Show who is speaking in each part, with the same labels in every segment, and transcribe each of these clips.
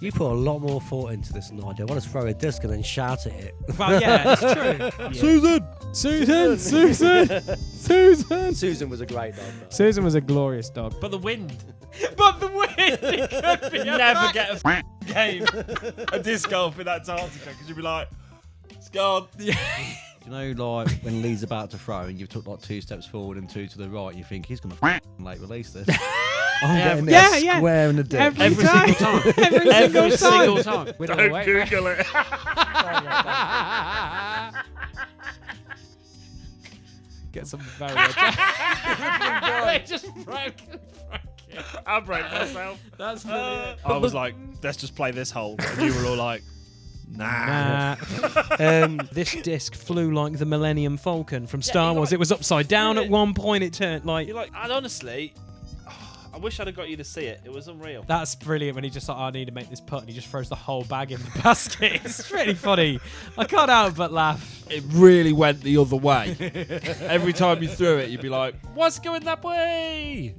Speaker 1: You put a lot more thought into this than I do. I want to throw a disc and then shout at it.
Speaker 2: Well, yeah, it's true. Yeah.
Speaker 1: Susan was a great dog.
Speaker 2: Susan was a glorious dog. But the wind. It could be
Speaker 3: Never get a game, a disc golf in Antarctica, because you'd be like, it's gone.
Speaker 1: You know, like when Lee's about to throw and you've took like 2 steps forward and 2 to the right, you think he's going to late release this. I'm getting this square in the dick.
Speaker 2: Every single time. Every single time. We
Speaker 3: Don't Google it.
Speaker 2: Get some very They just broke it.
Speaker 3: I broke myself.
Speaker 2: That's brilliant.
Speaker 3: I was like, let's just play this hole. And you were all like, nah.
Speaker 2: This disc flew like the Millennium Falcon from Star Wars. It was upside down at one point. It turned like...
Speaker 3: You're like, and honestly, I wish I'd have got you to see it. It was unreal.
Speaker 2: That's brilliant when he just like, I need to make this putt, and he just throws the whole bag in the basket. It's really funny. I can't help but laugh.
Speaker 3: It really went the other way. Every time you threw it, you'd be like, what's going that way?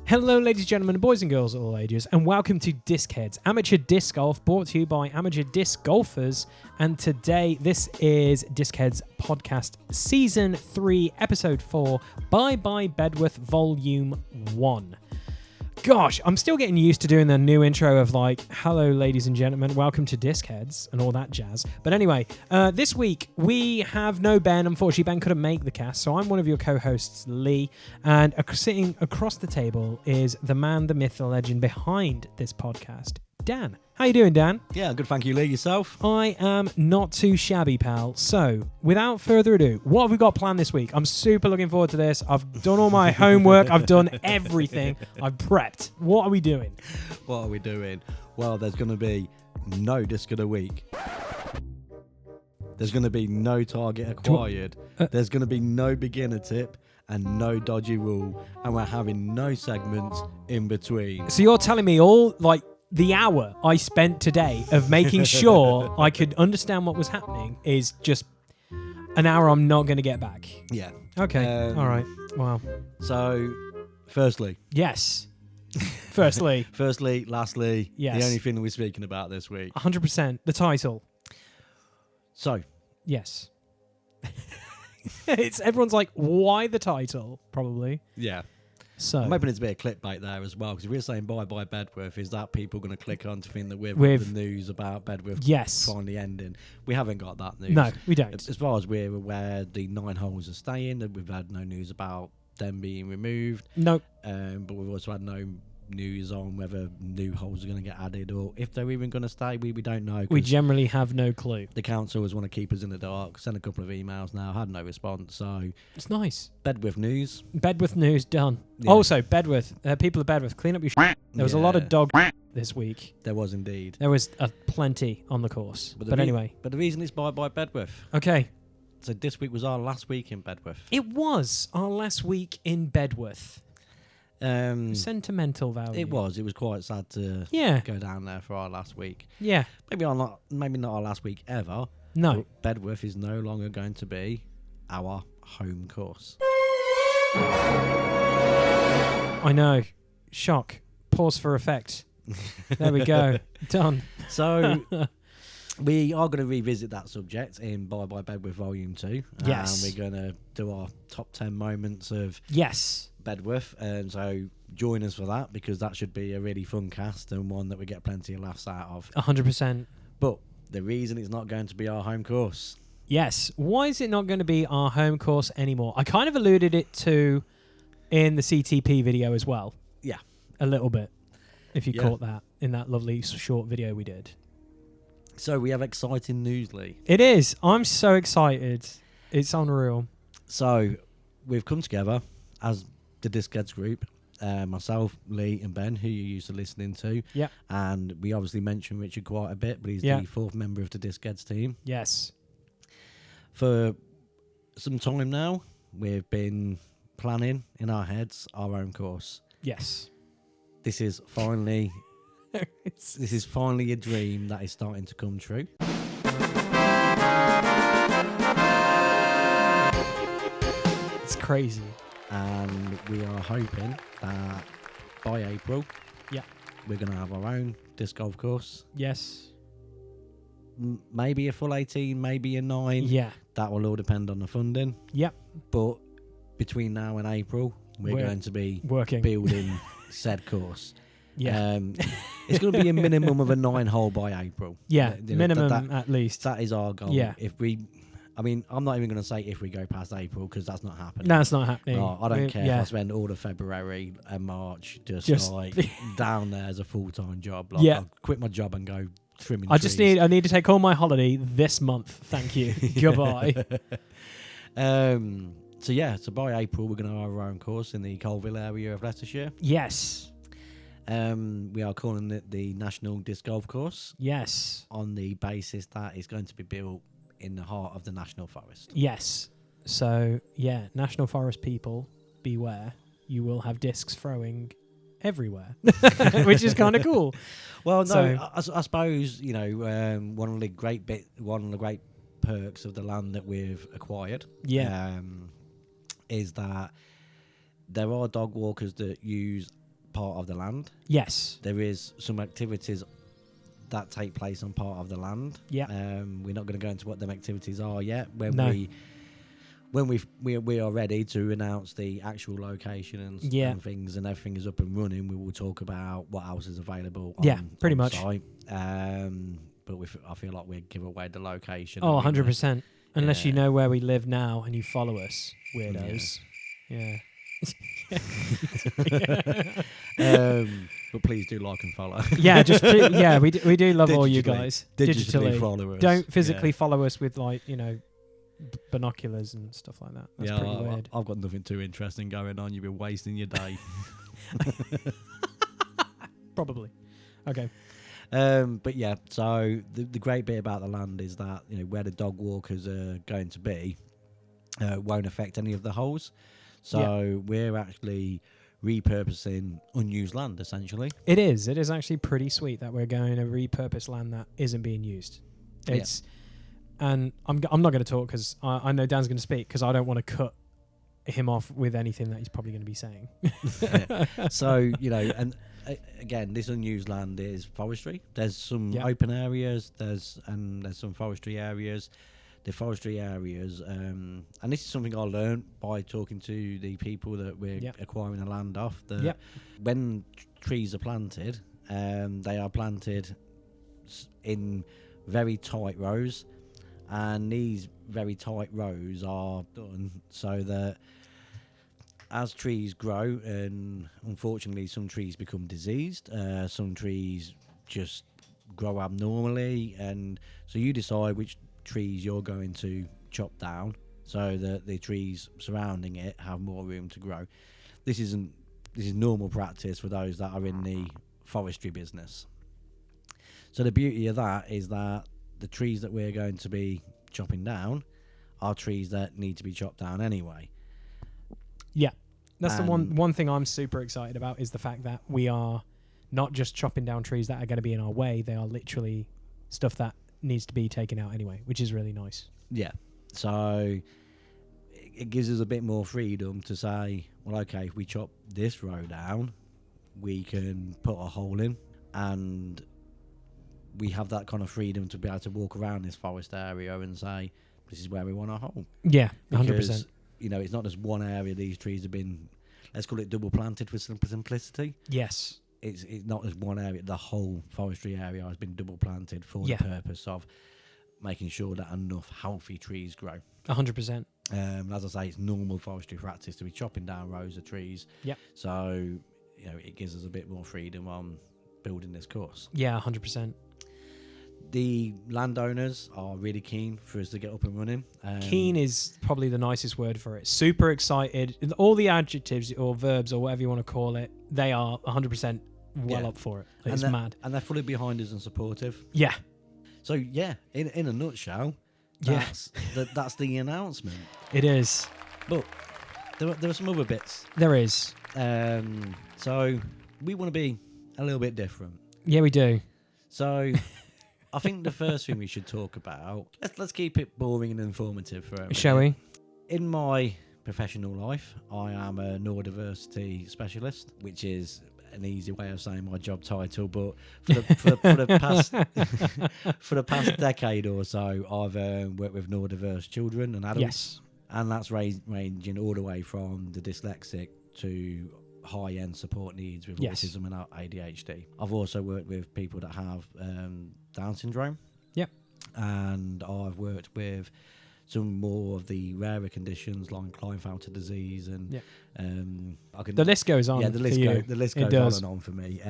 Speaker 2: Hello, ladies and gentlemen, boys and girls of all ages, and welcome to Disc Heads, amateur disc golf, brought to you by amateur disc golfers. And today, this is Disc Heads podcast, season 3, episode 4, Bye Bye Bedworth, VOL.1. Gosh, I'm still getting used to doing the new intro of like, hello, ladies and gentlemen, welcome to Disc Heads and all that jazz. But anyway, this week we have no Ben. Unfortunately, Ben couldn't make the cast, so I'm one of your co-hosts, Lee. And sitting across the table is the man, the myth, the legend behind this podcast, Dan. How you doing, Dan?
Speaker 1: Yeah, good. Thank you, Lee. Yourself?
Speaker 2: I am not too shabby, pal. So, without further ado, what have we got planned this week? I'm super looking forward to this. I've done all my homework. I've done everything. I've prepped. What are we doing?
Speaker 1: What are we doing? Well, there's going to be no disc of the week. There's going to be no target acquired. There's going to be no beginner tip and no dodgy rule. And we're having no segments in between.
Speaker 2: So you're telling me all, like, the hour I spent today of making sure I could understand what was happening is just an hour I'm not going to get back.
Speaker 1: Yeah.
Speaker 2: Okay. All right. Wow.
Speaker 1: So, firstly.
Speaker 2: Yes. Firstly.
Speaker 1: Lastly.
Speaker 2: Yes.
Speaker 1: The only thing that we're speaking about this week.
Speaker 2: 100%. The title.
Speaker 1: So.
Speaker 2: Yes. Everyone's like, why the title? Probably.
Speaker 1: Yeah.
Speaker 2: So
Speaker 1: I'm hoping it's a bit of clickbait there as well, because if we're saying bye bye Bedworth, is that people going to click on to think that we're the news about Bedworth finally ending? We haven't got that news.
Speaker 2: No, we don't.
Speaker 1: As far as we're aware, the 9 holes are staying. We've had no news about them being removed.
Speaker 2: Nope.
Speaker 1: But we've also had no news on whether new holes are going to get added or if they're even going to stay. We don't know.
Speaker 2: We generally have no clue.
Speaker 1: The council always want to keep us in the dark. Sent a couple of emails now, had no response. So
Speaker 2: it's nice.
Speaker 1: Bedworth news.
Speaker 2: Bedworth news done.
Speaker 1: Yeah.
Speaker 2: Also, Bedworth, people of Bedworth, clean up your shit. There was a lot of dog this week.
Speaker 1: There was indeed.
Speaker 2: There was plenty on the course. But anyway.
Speaker 1: But the reason it's bye bye Bedworth.
Speaker 2: Okay.
Speaker 1: So this week was our last week in Bedworth.
Speaker 2: It was our last week in Bedworth. Sentimental value.
Speaker 1: It was quite sad to go down there for our last week.
Speaker 2: Yeah.
Speaker 1: Maybe not our last week ever.
Speaker 2: No.
Speaker 1: But Bedworth is no longer going to be our home course.
Speaker 2: I know. Shock. Pause for effect. There we go. Done.
Speaker 1: So we are going to revisit that subject in Bye Bye Bedworth Volume 2.
Speaker 2: Yes.
Speaker 1: And we're going to do our top 10 moments of Bedworth. And so join us for that, because that should be a really fun cast and one that we get plenty of laughs out of.
Speaker 2: 100%.
Speaker 1: But the reason it's not going to be our home course.
Speaker 2: Yes. Why is it not going to be our home course anymore? I kind of alluded it to in the CTP video as well.
Speaker 1: Yeah.
Speaker 2: A little bit. If you caught that in that lovely short video we did.
Speaker 1: So we have exciting news, Lee.
Speaker 2: It is. I'm so excited. It's unreal.
Speaker 1: So we've come together as the Disc Heads group, myself, Lee and Ben, who you're used to listening to.
Speaker 2: Yeah.
Speaker 1: And we obviously mentioned Richard quite a bit, but he's the 4th member of the Disc Heads team.
Speaker 2: Yes.
Speaker 1: For some time now, we've been planning in our heads our own course.
Speaker 2: Yes.
Speaker 1: This is finally a dream that is starting to come true.
Speaker 2: It's crazy.
Speaker 1: And we are hoping that by April, we're going to have our own disc golf course.
Speaker 2: Yes.
Speaker 1: Maybe a full 18, maybe a 9.
Speaker 2: Yeah.
Speaker 1: That will all depend on the funding.
Speaker 2: Yep.
Speaker 1: But between now and April, we're going to be
Speaker 2: working,
Speaker 1: building said course.
Speaker 2: Yeah.
Speaker 1: It's going to be a minimum of a 9-hole by April.
Speaker 2: Yeah,
Speaker 1: You know,
Speaker 2: minimum at least.
Speaker 1: That is our goal.
Speaker 2: Yeah.
Speaker 1: I'm not even going to say if we go past April, because that's not happening.
Speaker 2: No, it's not happening.
Speaker 1: No, I don't care if I spend all of February and March just like down there as a full-time job. Like, I'll quit my job and go trimming trees.
Speaker 2: I need to take all my holiday this month. Thank you. Goodbye.
Speaker 1: So by April we're going to have our own course in the Colville area of Leicestershire.
Speaker 2: Yes.
Speaker 1: We are calling it the National Disc Golf Course.
Speaker 2: Yes.
Speaker 1: On the basis that it's going to be built in the heart of the National Forest.
Speaker 2: Yes. So, yeah, National Forest people, beware. You will have discs throwing everywhere, which is kind of cool.
Speaker 1: Well, no, I suppose, one of the great perks of the land that we've acquired is that there are dog walkers that use part of the land. Yes. There is some activities that take place on part of the land. Yeah. We're not going to go into what them activities are yet. When we are ready to announce the actual location and things and everything is up and running, we will talk about what else is available
Speaker 2: pretty much.
Speaker 1: Site. But I feel like we'd give away the location.
Speaker 2: Oh, 100%. Unless you know where we live now and you follow us, weirdos. Yeah.
Speaker 1: But please do like and follow.
Speaker 2: Yeah, we do love all you guys.
Speaker 1: Digitally follow us.
Speaker 2: Don't physically follow us with binoculars and stuff like that. That's pretty weird.
Speaker 1: I've got nothing too interesting going on. You've been wasting your day.
Speaker 2: Probably. Okay.
Speaker 1: But yeah, so the great bit about the land is that where the dog walkers are going to be won't affect any of the holes. So we're actually repurposing unused land, essentially.
Speaker 2: It is actually pretty sweet that we're going to repurpose land that isn't being used. And I'm not going to talk because I know Dan's going to speak, because I don't want to cut him off with anything that he's probably going to be saying.
Speaker 1: So and again, this unused land is forestry. There's some open areas. There's some forestry areas. The forestry areas, and this is something I learned by talking to the people that we're acquiring the land off. That when trees are planted, they are planted in very tight rows, and these very tight rows are done so that as trees grow, and unfortunately some trees become diseased, some trees just grow abnormally, and so you decide which trees you're going to chop down so that the trees surrounding it have more room to grow. This is normal practice for those that are in the forestry business. So the beauty of that is that the trees that we're going to be chopping down are trees that need to be chopped down anyway.
Speaker 2: Yeah. That's the one thing I'm super excited about, is the fact that we are not just chopping down trees that are going to be in our way. They are literally stuff that needs to be taken out anyway, which is really nice. Yeah.
Speaker 1: So it gives us a bit more freedom to say, well, okay, if we chop this row down, we can put a hole in, and we have that kind of freedom to be able to walk around this forest area and say, this is where we want our hole.
Speaker 2: Yeah, 100%.
Speaker 1: Because, it's not just one area these trees have been, let's call it double planted for simplicity.
Speaker 2: Yes.
Speaker 1: It's not as one area. The whole forestry area has been double planted for the purpose of making sure that enough healthy trees grow.
Speaker 2: 100%.
Speaker 1: As I say, it's normal forestry practice to be chopping down rows of trees. Yep. So, it gives us a bit more freedom on building this course.
Speaker 2: Yeah, 100%.
Speaker 1: The landowners are really keen for us to get up and running.
Speaker 2: Keen is probably the nicest word for it. Super excited. All the adjectives or verbs or whatever you want to call it, they are 100% up for it. It's mad.
Speaker 1: And they're fully behind us and supportive.
Speaker 2: Yeah.
Speaker 1: So, in a nutshell, that's the announcement.
Speaker 2: It is.
Speaker 1: But there are some other bits.
Speaker 2: There is.
Speaker 1: So, we want to be a little bit different.
Speaker 2: Yeah, we do.
Speaker 1: So... I think the first thing we should talk about, let's keep it boring and informative for everyone.
Speaker 2: Shall we?
Speaker 1: In my professional life, I am a neurodiversity specialist, which is an easy way of saying my job title, but for the past decade or so, I've worked with neurodiverse children and adults.
Speaker 2: Yes.
Speaker 1: And that's ranging all the way from the dyslexic to high-end support needs with autism and ADHD. I've also worked with people that have Down syndrome.
Speaker 2: Yep.
Speaker 1: And I've worked with some more of the rarer conditions like Klinefelter disease and
Speaker 2: the list goes on.
Speaker 1: Yeah, the list goes on and on for me.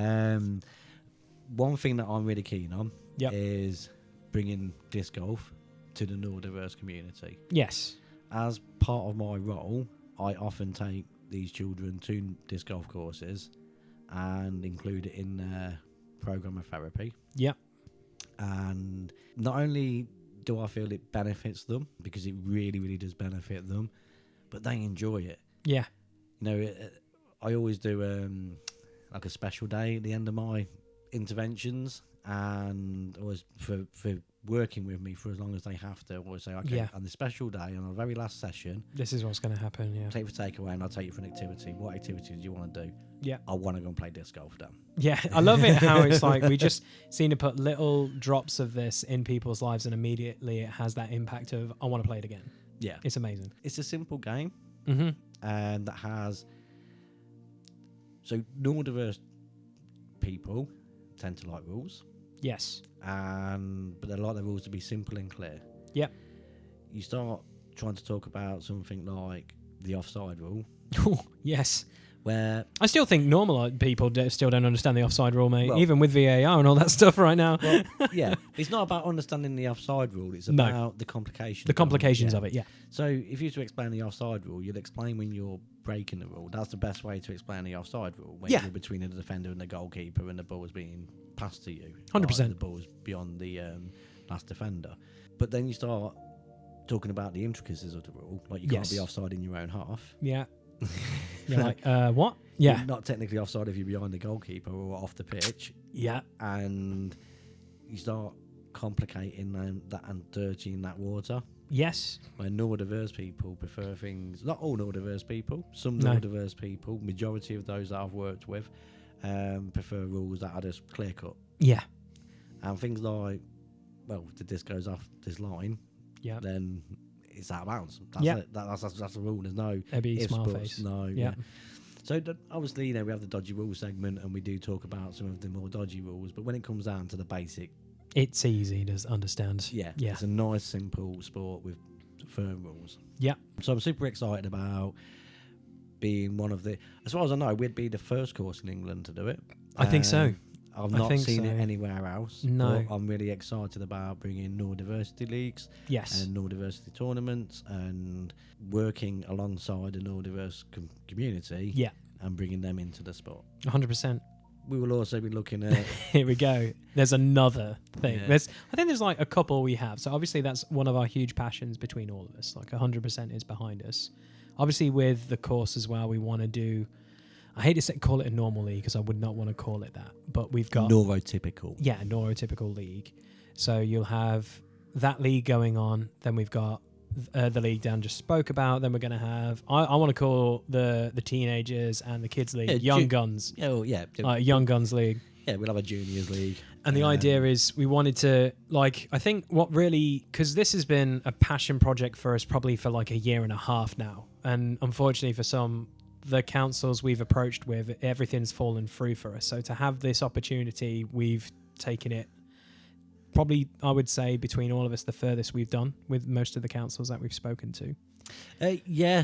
Speaker 1: One thing that I'm really keen on is bringing disc golf to the neurodiverse community.
Speaker 2: Yes.
Speaker 1: As part of my role, I often take these children to disc golf courses and include it in their program of therapy.
Speaker 2: Yep.
Speaker 1: And not only do I feel it benefits them, because it really, really does benefit them, but they enjoy it.
Speaker 2: Yeah.
Speaker 1: You know, I always do like a special day at the end of my interventions, and always for working with me for as long as they have to, I always say, okay, on the special day, on our very last session,
Speaker 2: this is what's going to happen. Yeah.
Speaker 1: Take for takeaway, and I'll take you for an activity. What activity do you want to do?
Speaker 2: Yeah.
Speaker 1: I want to go and play disc golf then.
Speaker 2: Yeah, I love it how it's like we just seem to put little drops of this in people's lives, and immediately it has that impact of, I want to play it again.
Speaker 1: Yeah.
Speaker 2: It's amazing.
Speaker 1: It's a simple game,
Speaker 2: Mm-hmm.
Speaker 1: that has... So neurodiverse people tend to like rules.
Speaker 2: Yes.
Speaker 1: But they like the rules to be simple and clear.
Speaker 2: Yep.
Speaker 1: You start trying to talk about something like the offside rule.
Speaker 2: Yes.
Speaker 1: Where
Speaker 2: I still think normal people still don't understand the offside rule, mate.
Speaker 1: Well,
Speaker 2: even with VAR and all that stuff right now.
Speaker 1: Well, yeah, it's not about understanding the offside rule. It's about the complications.
Speaker 2: The complications of it, yeah.
Speaker 1: So if you were to explain the offside rule, you'd explain when you're breaking the rule. That's the best way to explain the offside rule. When you're between the defender and the goalkeeper and the ball is being passed to you.
Speaker 2: 100%.
Speaker 1: The ball is beyond the last defender. But then you start talking about the intricacies of the rule. Like you can't be offside in your own half.
Speaker 2: Yeah. You're like, what? Yeah.
Speaker 1: You're not technically offside if you're behind the goalkeeper or off the pitch.
Speaker 2: Yeah.
Speaker 1: And you start complicating that and dirtying that water.
Speaker 2: Yes.
Speaker 1: Where neurodiverse people prefer things, not all neurodiverse people, some neurodiverse people, majority of those that I've worked with, prefer rules that are just clear cut.
Speaker 2: Yeah.
Speaker 1: And things like, well, if the disc goes off this line, then it's out of bounds. That's it. That's the rule. There's no ifs,
Speaker 2: smile
Speaker 1: buts,
Speaker 2: face.
Speaker 1: no.
Speaker 2: Yeah.
Speaker 1: So obviously, you know, we have the dodgy rule segment, and we do talk about some of the more dodgy rules. But when it comes down to the basic,
Speaker 2: it's easy to understand.
Speaker 1: Yeah. It's a nice, simple sport with firm rules.
Speaker 2: Yeah.
Speaker 1: So I'm super excited about being one of the. As far as I know, we'd be the first course in England to do it.
Speaker 2: I think so.
Speaker 1: I've not seen it anywhere else.
Speaker 2: No.
Speaker 1: But I'm really excited about bringing neurodiversity leagues.
Speaker 2: Yes.
Speaker 1: And neurodiversity tournaments and working alongside the neurodiverse community.
Speaker 2: Yeah.
Speaker 1: And bringing them into the sport.
Speaker 2: 100%.
Speaker 1: We will also be looking at...
Speaker 2: Here we go. There's another thing.
Speaker 1: Yeah.
Speaker 2: I think there's like a couple we have. So obviously that's one of our huge passions between all of us. Like 100% is behind us. Obviously with the course as well, we want to do... I hate to call it a normal league because I would not want to call it that. But we've got...
Speaker 1: Neurotypical.
Speaker 2: Yeah, a neurotypical league. So you'll have that league going on. Then we've got the league Dan just spoke about. Then we're going to have... I want to call the teenagers and the kids league Young Guns.
Speaker 1: Oh, yeah.
Speaker 2: Young Guns League.
Speaker 1: Yeah, we'll have a juniors league.
Speaker 2: And the idea is we wanted to, like, I think what really... Because this has been a passion project for us probably for like a year and a half now. And unfortunately for some... the councils we've approached with, everything's fallen through for us. So to have this opportunity, we've taken it probably, I would say, between all of us, the furthest we've done with most of the councils that we've spoken to.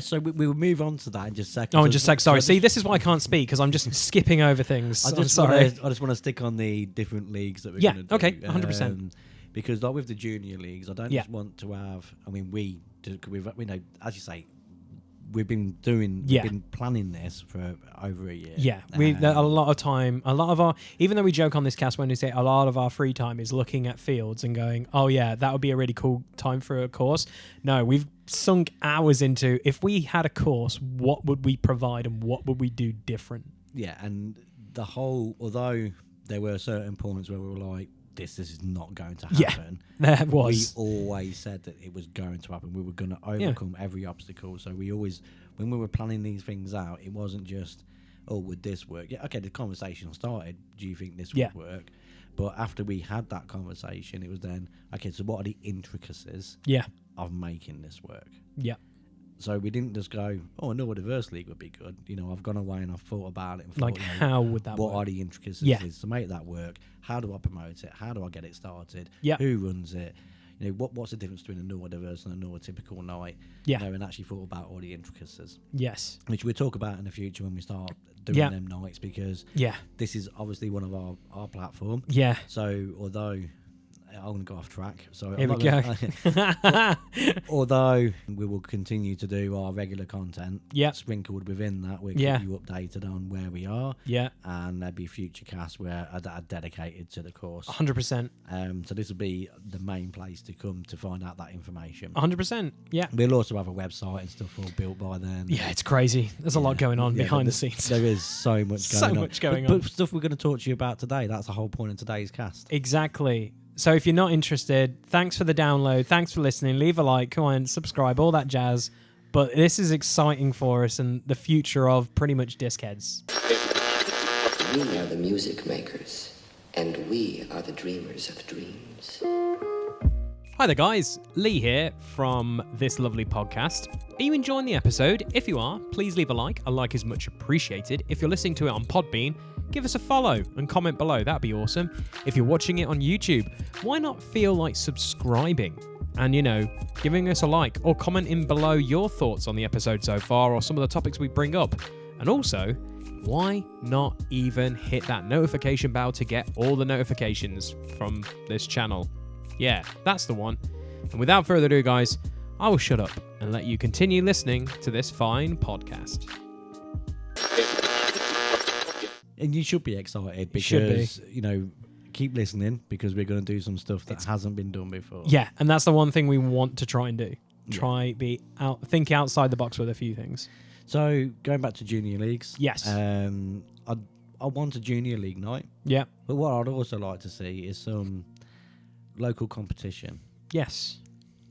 Speaker 1: So we will move on to that in just a second.
Speaker 2: Oh, and just like, sorry. See, this is why I can't speak, because I'm just skipping over things.
Speaker 1: I just want to stick on the different leagues that we're going to do.
Speaker 2: Okay, 100%.
Speaker 1: Because like with the junior leagues, I don't just want to have, I mean, we know, as you say, we've been planning this for over a year.
Speaker 2: Yeah, a lot of time, a lot of our, even though we joke on this cast when we say a lot of our free time is looking at fields and going, oh yeah, that would be a really cool time for a course. No, we've sunk hours into, if we had a course, what would we provide and what would we do different?
Speaker 1: Yeah, and the whole, although there were certain points where we were like, this is not going to happen.
Speaker 2: Yeah, there was.
Speaker 1: We always said that it was going to happen. We were going to overcome every obstacle. So we always, when we were planning these things out, it wasn't just, oh, would this work? Yeah, okay, the conversation started. Do you think this
Speaker 2: Yeah.
Speaker 1: would work? But after we had that conversation, it was then, okay, so what are the intricacies
Speaker 2: Yeah.
Speaker 1: of making this work?
Speaker 2: Yeah.
Speaker 1: So we didn't just go, oh, a Nordiverse League would be good. You know, I've gone away and I've thought about it and thought,
Speaker 2: Like,
Speaker 1: you know,
Speaker 2: how would that
Speaker 1: what
Speaker 2: work?
Speaker 1: are the intricacies
Speaker 2: Yeah.
Speaker 1: to make that work? How do I promote it? How do I get it started?
Speaker 2: Yeah.
Speaker 1: Who runs it? You know, what's the difference between a Nordiverse and a Norditypical night?
Speaker 2: Yeah.
Speaker 1: You know, and actually thought about all the intricacies,
Speaker 2: Yes.
Speaker 1: which we'll talk about in the future when we start doing
Speaker 2: Yeah.
Speaker 1: them nights, because
Speaker 2: Yeah.
Speaker 1: this is obviously one of our platform.
Speaker 2: Yeah.
Speaker 1: So although I'm going to go off track, so
Speaker 2: Here
Speaker 1: I'm
Speaker 2: we
Speaker 1: not
Speaker 2: go.
Speaker 1: gonna- although we will continue to do our regular content,
Speaker 2: Yeah.
Speaker 1: sprinkled within that, we'll
Speaker 2: Yeah.
Speaker 1: keep you updated on where we are,
Speaker 2: Yeah.
Speaker 1: and there'll be future casts where are dedicated to the course.
Speaker 2: 100%.
Speaker 1: So this will be the main place to come to find out that information.
Speaker 2: 100%. Yeah.
Speaker 1: We'll also have a website and stuff all built by then.
Speaker 2: Yeah, it's crazy. There's a lot going on behind the scenes.
Speaker 1: There is so much going
Speaker 2: So
Speaker 1: on.
Speaker 2: much going
Speaker 1: but
Speaker 2: on.
Speaker 1: stuff we're going to talk to you about today, that's the whole point of today's cast.
Speaker 2: Exactly. So if you're not interested, thanks for the download. Thanks for listening. Leave a like, comment, subscribe, all that jazz. But this is exciting for us and the future of pretty much Discheads.
Speaker 4: We are the music makers, and we are the dreamers of dreams.
Speaker 2: Hi there, guys. Lee here from this lovely podcast. Are you enjoying the episode? If you are, please leave a like. A like is much appreciated. If you're listening to it on Podbean, give us a follow and comment below. That'd be awesome. If you're watching it on YouTube, why not feel like subscribing and, you know, giving us a like or commenting below your thoughts on the episode so far or some of the topics we bring up. And also, why not even hit that notification bell to get all the notifications from this channel? Yeah, that's the one. And without further ado, guys, I will shut up and let you continue listening to this fine podcast.
Speaker 1: And you should be excited
Speaker 2: should be.
Speaker 1: because, you know, keep listening because we're going to do some stuff that hasn't been done before.
Speaker 2: Yeah, and that's the one thing we want to try and do. Think outside the box with a few things.
Speaker 1: So, going back to junior leagues.
Speaker 2: Yes.
Speaker 1: I want a junior league night.
Speaker 2: Yeah.
Speaker 1: But what I'd also like to see is some local competition.
Speaker 2: Yes.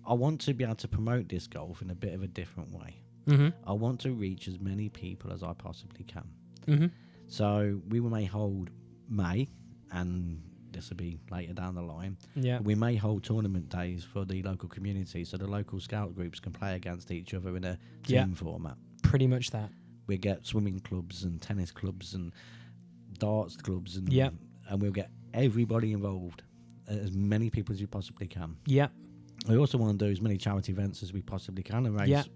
Speaker 1: I want to be able to promote disc golf in a bit of a different way.
Speaker 2: Mm-hmm.
Speaker 1: I want to reach as many people as I possibly can.
Speaker 2: Mm-hmm.
Speaker 1: So we may hold May, and this will be later down the line.
Speaker 2: Yeah.
Speaker 1: We may hold tournament days for the local community, so the local scout groups can play against each other in a team format.
Speaker 2: Pretty much that.
Speaker 1: We get swimming clubs and tennis clubs and darts clubs, and and we'll get everybody involved, as many people as we possibly can.
Speaker 2: Yeah.
Speaker 1: I also want to do as many charity events as we possibly can and raise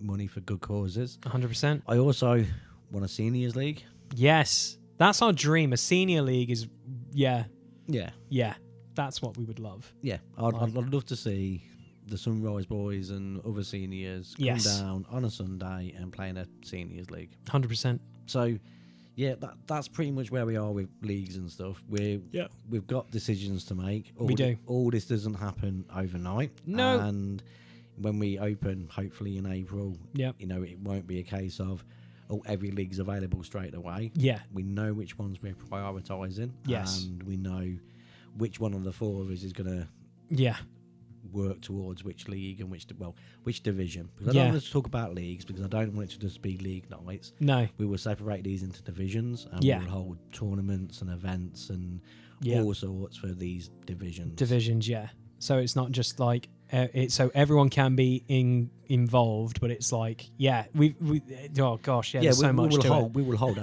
Speaker 1: money for good causes.
Speaker 2: 100%.
Speaker 1: I also want a seniors league.
Speaker 2: Yes. That's our dream. A senior league is,
Speaker 1: Yeah.
Speaker 2: that's what we would love.
Speaker 1: Yeah. I'd love to see the Sunrise Boys and other seniors come down on a Sunday and play in a seniors league.
Speaker 2: 100%.
Speaker 1: So, yeah, that's pretty much where we are with leagues and stuff. We've got decisions to make.
Speaker 2: We do.
Speaker 1: All this doesn't happen overnight.
Speaker 2: No.
Speaker 1: And when we open, hopefully in April,
Speaker 2: Yep.
Speaker 1: you know, it won't be a case of, oh, every league's available straight away.
Speaker 2: Yeah.
Speaker 1: We know which ones we're prioritising.
Speaker 2: Yes.
Speaker 1: And we know which one of the four of us is going to
Speaker 2: Yeah.
Speaker 1: work towards which league and which division. Because I don't want to talk about leagues because I don't want it to just be league nights.
Speaker 2: No.
Speaker 1: We will separate these into divisions and we'll hold tournaments and events and all sorts for these divisions.
Speaker 2: Divisions, yeah. So it's not just like so everyone can be involved, but it's like we oh gosh, there's so much to it.
Speaker 1: We will hold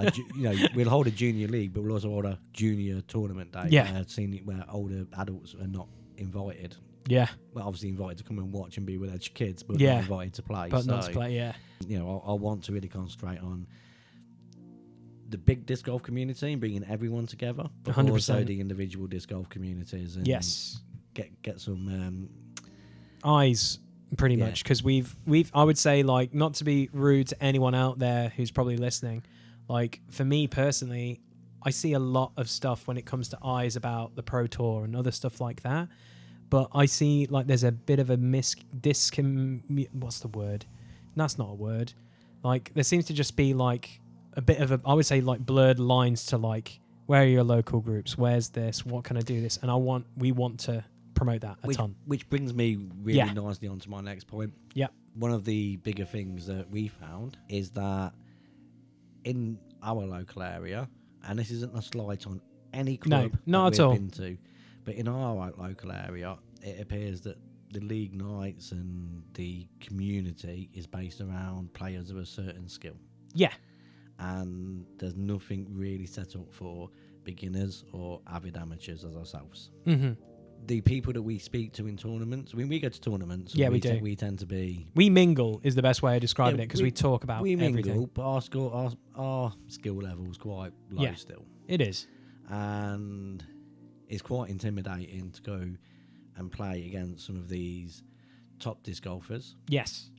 Speaker 1: we'll hold a junior league, but we'll also hold a junior tournament day where older adults are not invited.
Speaker 2: Yeah.
Speaker 1: Well, obviously invited to come and watch and be with their kids, but not invited to play.
Speaker 2: But not to play,
Speaker 1: You know, I want to really concentrate on the big disc golf community and bringing everyone together, but
Speaker 2: 100%.
Speaker 1: also the individual disc golf communities and get some
Speaker 2: eyes pretty much, because we've I would say, like, not to be rude to anyone out there who's probably listening, like for me personally, I see a lot of stuff when it comes to eyes about the Pro Tour and other stuff like that. But I see like there's a bit of a what's the word? That's not a word. Like there seems to just be like a bit of I would say like blurred lines to like, where are your local groups? Where's this? What can I do this? And we want to promote that a ton.
Speaker 1: Which brings me really nicely onto my next point.
Speaker 2: Yeah.
Speaker 1: One of the bigger things that we found is that in our local area, and this isn't a slight on any club
Speaker 2: not
Speaker 1: that
Speaker 2: at all.
Speaker 1: we've been to, but in our local area, it appears that the league nights and the community is based around players of a certain skill.
Speaker 2: Yeah.
Speaker 1: And there's nothing really set up for beginners or avid amateurs as ourselves.
Speaker 2: Mm-hmm.
Speaker 1: The people that we speak to in tournaments, I mean, we go to tournaments.
Speaker 2: Yeah, we do.
Speaker 1: We tend to be...
Speaker 2: We mingle is the best way of describing
Speaker 1: Yeah,
Speaker 2: it, because we talk about everything.
Speaker 1: We mingle, but our skill level is quite low still.
Speaker 2: It is.
Speaker 1: And it's quite intimidating to go and play against some of these top disc golfers.
Speaker 2: Yes.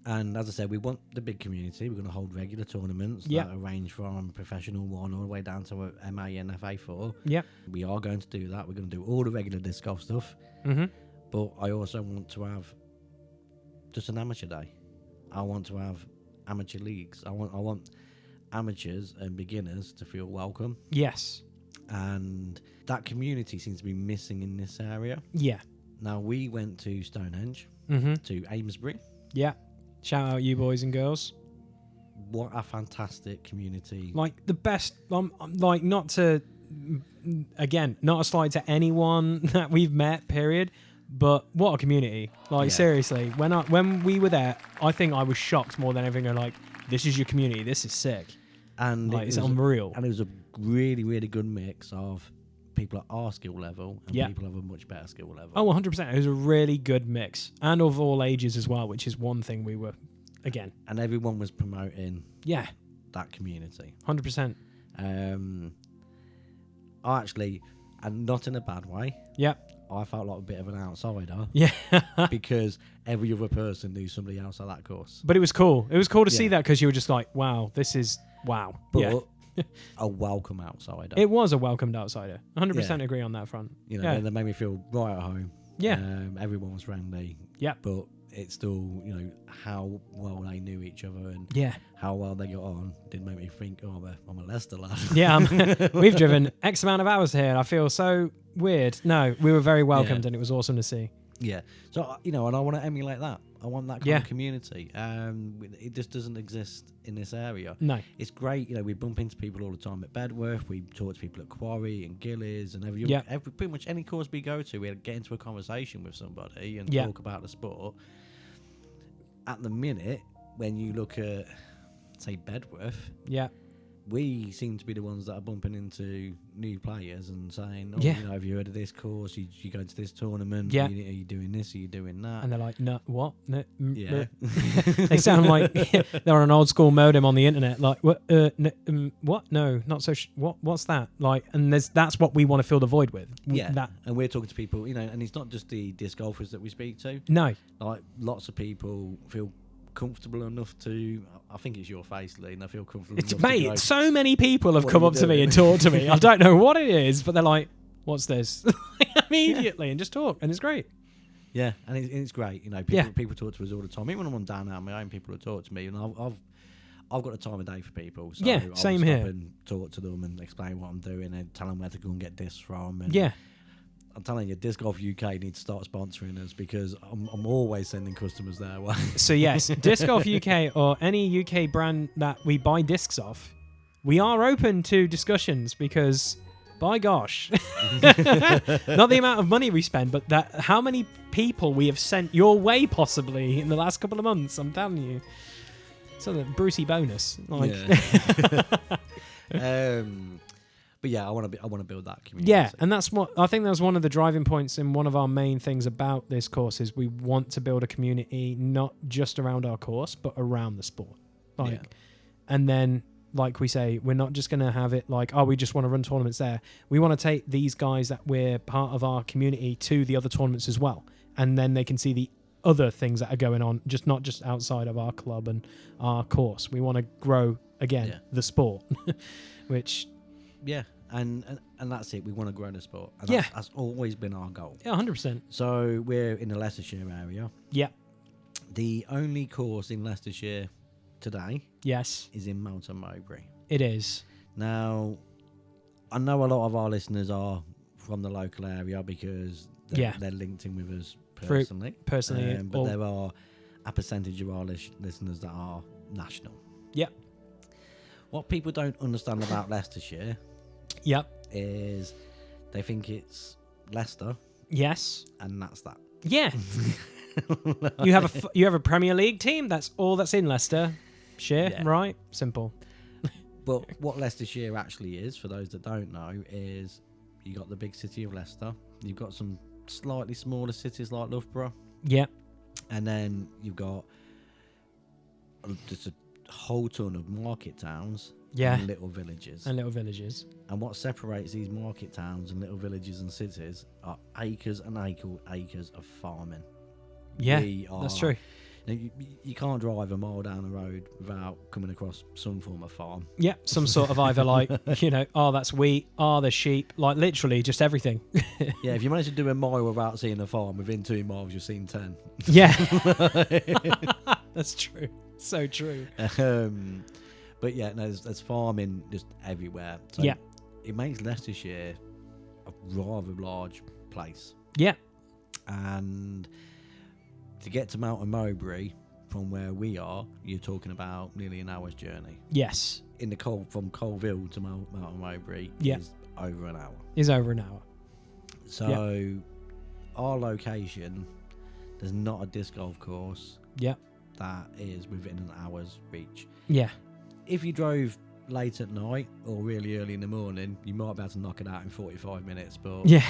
Speaker 1: And as I said, we want the big community. We're going to hold regular tournaments that range from professional 1 all the way down to MA and FA4.
Speaker 2: Yeah.
Speaker 1: We are going to do that. We're going to do all the regular disc golf stuff.
Speaker 2: Mm-hmm.
Speaker 1: But I also want to have just an amateur day. I want to have amateur leagues. I want amateurs and beginners to feel welcome.
Speaker 2: Yes.
Speaker 1: And that community seems to be missing in this area.
Speaker 2: Yeah.
Speaker 1: Now, we went to Stonehenge, to Amesbury.
Speaker 2: Yeah. Shout out you boys and girls.
Speaker 1: What a fantastic community.
Speaker 2: Like the best, like not to, again, not a slight to anyone that we've met, period, but what a community. Like seriously, when we were there, I think I was shocked more than anything. Like, this is your community, this is sick.
Speaker 1: And
Speaker 2: like, it's unreal.
Speaker 1: And it was a really, really good mix of people at our skill level and people of a much better skill level.
Speaker 2: Oh, 100%. It was a really good mix. And of all ages as well, which is one thing we were, again.
Speaker 1: And everyone was promoting that community.
Speaker 2: 100%.
Speaker 1: I actually, and not in a bad way, I felt like a bit of an outsider.
Speaker 2: Yeah.
Speaker 1: Because every other person knew somebody else at that course.
Speaker 2: But it was cool. It was cool to see that, because you were just like, wow, this is, wow.
Speaker 1: But a welcome outsider.
Speaker 2: It was a welcomed outsider. 100% agree on that front.
Speaker 1: You know, that made me feel right at home.
Speaker 2: Yeah.
Speaker 1: Everyone was friendly.
Speaker 2: Yeah.
Speaker 1: But it's still, you know, how well they knew each other and how well they got on did make me think, oh, I'm a Leicester lad.
Speaker 2: Yeah, we've driven X amount of hours here and I feel so weird. No, we were very welcomed and it was awesome to see.
Speaker 1: Yeah. So, you know, and I want to emulate that. I want that kind of community. It just doesn't exist in this area.
Speaker 2: No.
Speaker 1: It's great. You know, we bump into people all the time at Bedworth. We talk to people at Quarry and Gillies and every pretty much any course we go to, we get into a conversation with somebody and talk about the sport. At the minute, when you look at, say, Bedworth, we seem to be the ones that are bumping into new players and saying, oh, you know, have you heard of this course? You go to this tournament? Are you doing this? Are you doing that?
Speaker 2: And they're like, no, what? No, they sound like they're on an old school modem on the internet. Like, what? What? No, not so. What's that? Like, and that's what we want to fill the void with.
Speaker 1: Yeah. And we're talking to people, you know, and it's not just the disc golfers that we speak to.
Speaker 2: No.
Speaker 1: Like, lots of people feel comfortable enough to, I think it's your face, Lee, and I feel comfortable enough
Speaker 2: mate,
Speaker 1: to go,
Speaker 2: so many people have come up to me and talked to me. I don't know what it is, but they're like, what's this? Immediately, and just talk, and it's great.
Speaker 1: Yeah, and it's great. You know, people talk to us all the time. Even when I'm down out on my own, people will talk to me, and I've got a time of day for people. So
Speaker 2: yeah, same here.
Speaker 1: And talk to them and explain what I'm doing and tell them where to go and get discs from. And I'm telling you, Disc Golf UK needs to start sponsoring us because I'm always sending customers their way.
Speaker 2: So yes, Disc Golf UK or any UK brand that we buy discs off, we are open to discussions because, by gosh, not the amount of money we spend, but how many people we have sent your way possibly in the last couple of months. I'm telling you, it's a Brucey bonus. Like.
Speaker 1: Yeah. But yeah, I want to build that community.
Speaker 2: Yeah, and that's what I think. That was one of the driving points and one of our main things about this course is we want to build a community not just around our course, but around the sport. And then, like we say, we're not just going to have it like, oh, we just want to run tournaments there. We want to take these guys that we're part of our community to the other tournaments as well, and then they can see the other things that are going on, not just outside of our club and our course. We want to grow again the sport, which.
Speaker 1: Yeah, and that's it. We want to grow the sport. And that's always been our goal.
Speaker 2: Yeah, 100%.
Speaker 1: So we're in the Leicestershire area.
Speaker 2: Yeah.
Speaker 1: The only course in Leicestershire today is in Mountain Mowbray.
Speaker 2: It is.
Speaker 1: Now, I know a lot of our listeners are from the local area because they're linked in with us personally. But there are a percentage of our listeners that are national.
Speaker 2: Yeah.
Speaker 1: What people don't understand about Leicestershire
Speaker 2: Yep.
Speaker 1: is they think it's Leicester,
Speaker 2: Yes.
Speaker 1: and that's that.
Speaker 2: Yeah. you have a Premier League team. That's all that's in Leicestershire,
Speaker 1: Yeah.
Speaker 2: right? Simple.
Speaker 1: But what Leicestershire actually is, for those that don't know, is you got the big city of Leicester. You've got some slightly smaller cities like Loughborough,
Speaker 2: Yep.
Speaker 1: and then you've got just a whole ton of market towns
Speaker 2: Yeah.
Speaker 1: and little villages.
Speaker 2: And little villages.
Speaker 1: And what separates these market towns and little villages and cities are acres and acres of farming.
Speaker 2: Yeah.
Speaker 1: That's
Speaker 2: true.
Speaker 1: You can't drive a mile down the road without coming across some form of farm.
Speaker 2: Yeah, some sort of either like, that's wheat, there's sheep, like literally just everything.
Speaker 1: Yeah, if you manage to do a mile without seeing a farm, within 2 miles you've seen 10.
Speaker 2: Yeah. That's true. So true.
Speaker 1: But yeah, no, there's farming just everywhere. So
Speaker 2: Yeah.
Speaker 1: it makes Leicestershire a rather large place.
Speaker 2: Yeah.
Speaker 1: And to get to Mountain Mowbray from where we are, you're talking about nearly an hour's journey.
Speaker 2: Yes.
Speaker 1: From Colville to Mountain Mowbray
Speaker 2: Yeah.
Speaker 1: is over an hour.
Speaker 2: Is over an hour.
Speaker 1: So our location, there's not a disc golf course
Speaker 2: Yeah.
Speaker 1: that is within an hour's reach.
Speaker 2: Yeah.
Speaker 1: If you drove late at night or really early in the morning, you might be able to knock it out in 45 minutes. But
Speaker 2: Yeah.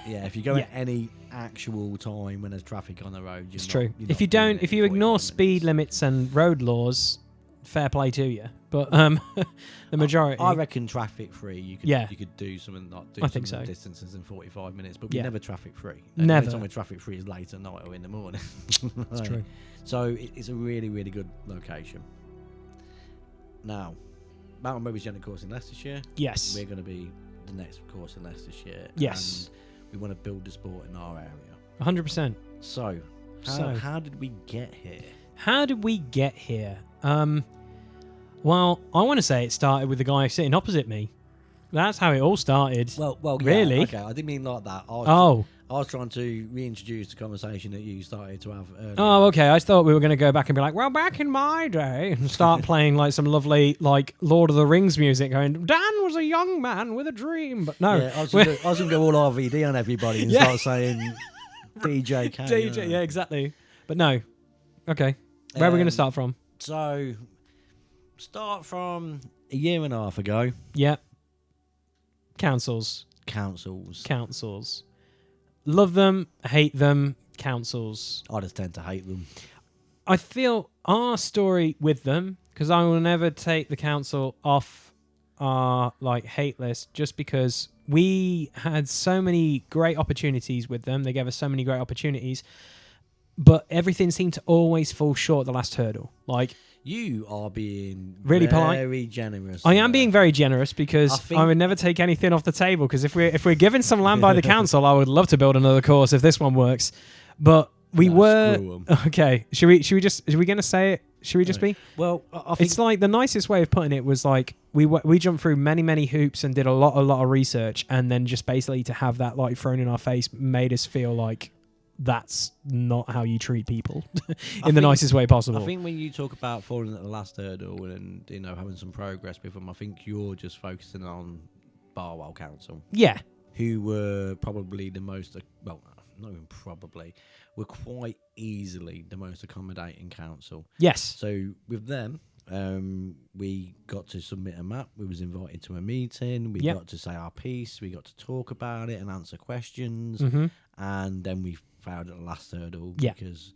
Speaker 1: yeah, if you go at any actual time when there's traffic on the road,
Speaker 2: It's true. If you ignore speed limits and road laws, fair play to you. But the majority,
Speaker 1: I reckon traffic free. You could do something like
Speaker 2: I think
Speaker 1: some
Speaker 2: so.
Speaker 1: distances in 45 minutes, but we're
Speaker 2: Yeah.
Speaker 1: never traffic free.
Speaker 2: Never.
Speaker 1: The only time we're traffic free is late at night or in the morning.
Speaker 2: That's true.
Speaker 1: So it's a really, really good location. Now, Mountain Mowbray's the only course in Leicestershire.
Speaker 2: Yes.
Speaker 1: We're going to be the next course in Leicestershire.
Speaker 2: Yes.
Speaker 1: And we want to build the sport in our area.
Speaker 2: 100%.
Speaker 1: So, how did we get here?
Speaker 2: How did we get here? Well, I want to say it started with the guy sitting opposite me. That's how it all started.
Speaker 1: Well, yeah,
Speaker 2: really?
Speaker 1: Okay, I didn't mean like that. I was trying to reintroduce the conversation that you started to have earlier.
Speaker 2: Oh, okay. I thought we were going to go back and be like, well, back in my day, and start playing like some lovely like Lord of the Rings music, going, Dan was a young man with a dream. But no,
Speaker 1: Yeah, I was going to go all RVD on everybody and start saying DJ K.
Speaker 2: DJ, yeah, exactly. But no. Okay. Where are we going to start from?
Speaker 1: So, start from a year and a half ago.
Speaker 2: Yeah. Councils. Love them, hate them, councils.
Speaker 1: I just tend to hate them.
Speaker 2: I feel our story with them, because I will never take the council off our hate list, just because we had so many great opportunities with them. They gave us so many great opportunities, but everything seemed to always fall short at the last hurdle.
Speaker 1: You are being
Speaker 2: really
Speaker 1: very generous.
Speaker 2: I am being very generous because I would never take anything off the table. Because if we're given some land by the council, I would love to build another course if this one works. But we were okay. Should we going to say it? Should we just be?
Speaker 1: Well, I think
Speaker 2: it's like the nicest way of putting it was like we jumped through many hoops and did a lot of research, and then just basically to have that thrown in our face made us feel like that's not how you treat people in the nicest way possible.
Speaker 1: I think when you talk about falling at the last hurdle and having some progress with them, I think you're just focusing on Barwell Council.
Speaker 2: Yeah.
Speaker 1: Who were probably the most, well, not even probably, were quite easily the most accommodating council.
Speaker 2: Yes.
Speaker 1: So with them, we got to submit a map. We was invited to a meeting. We got to say our piece. We got to talk about it and answer questions.
Speaker 2: Mm-hmm.
Speaker 1: And then we failed at the last hurdle because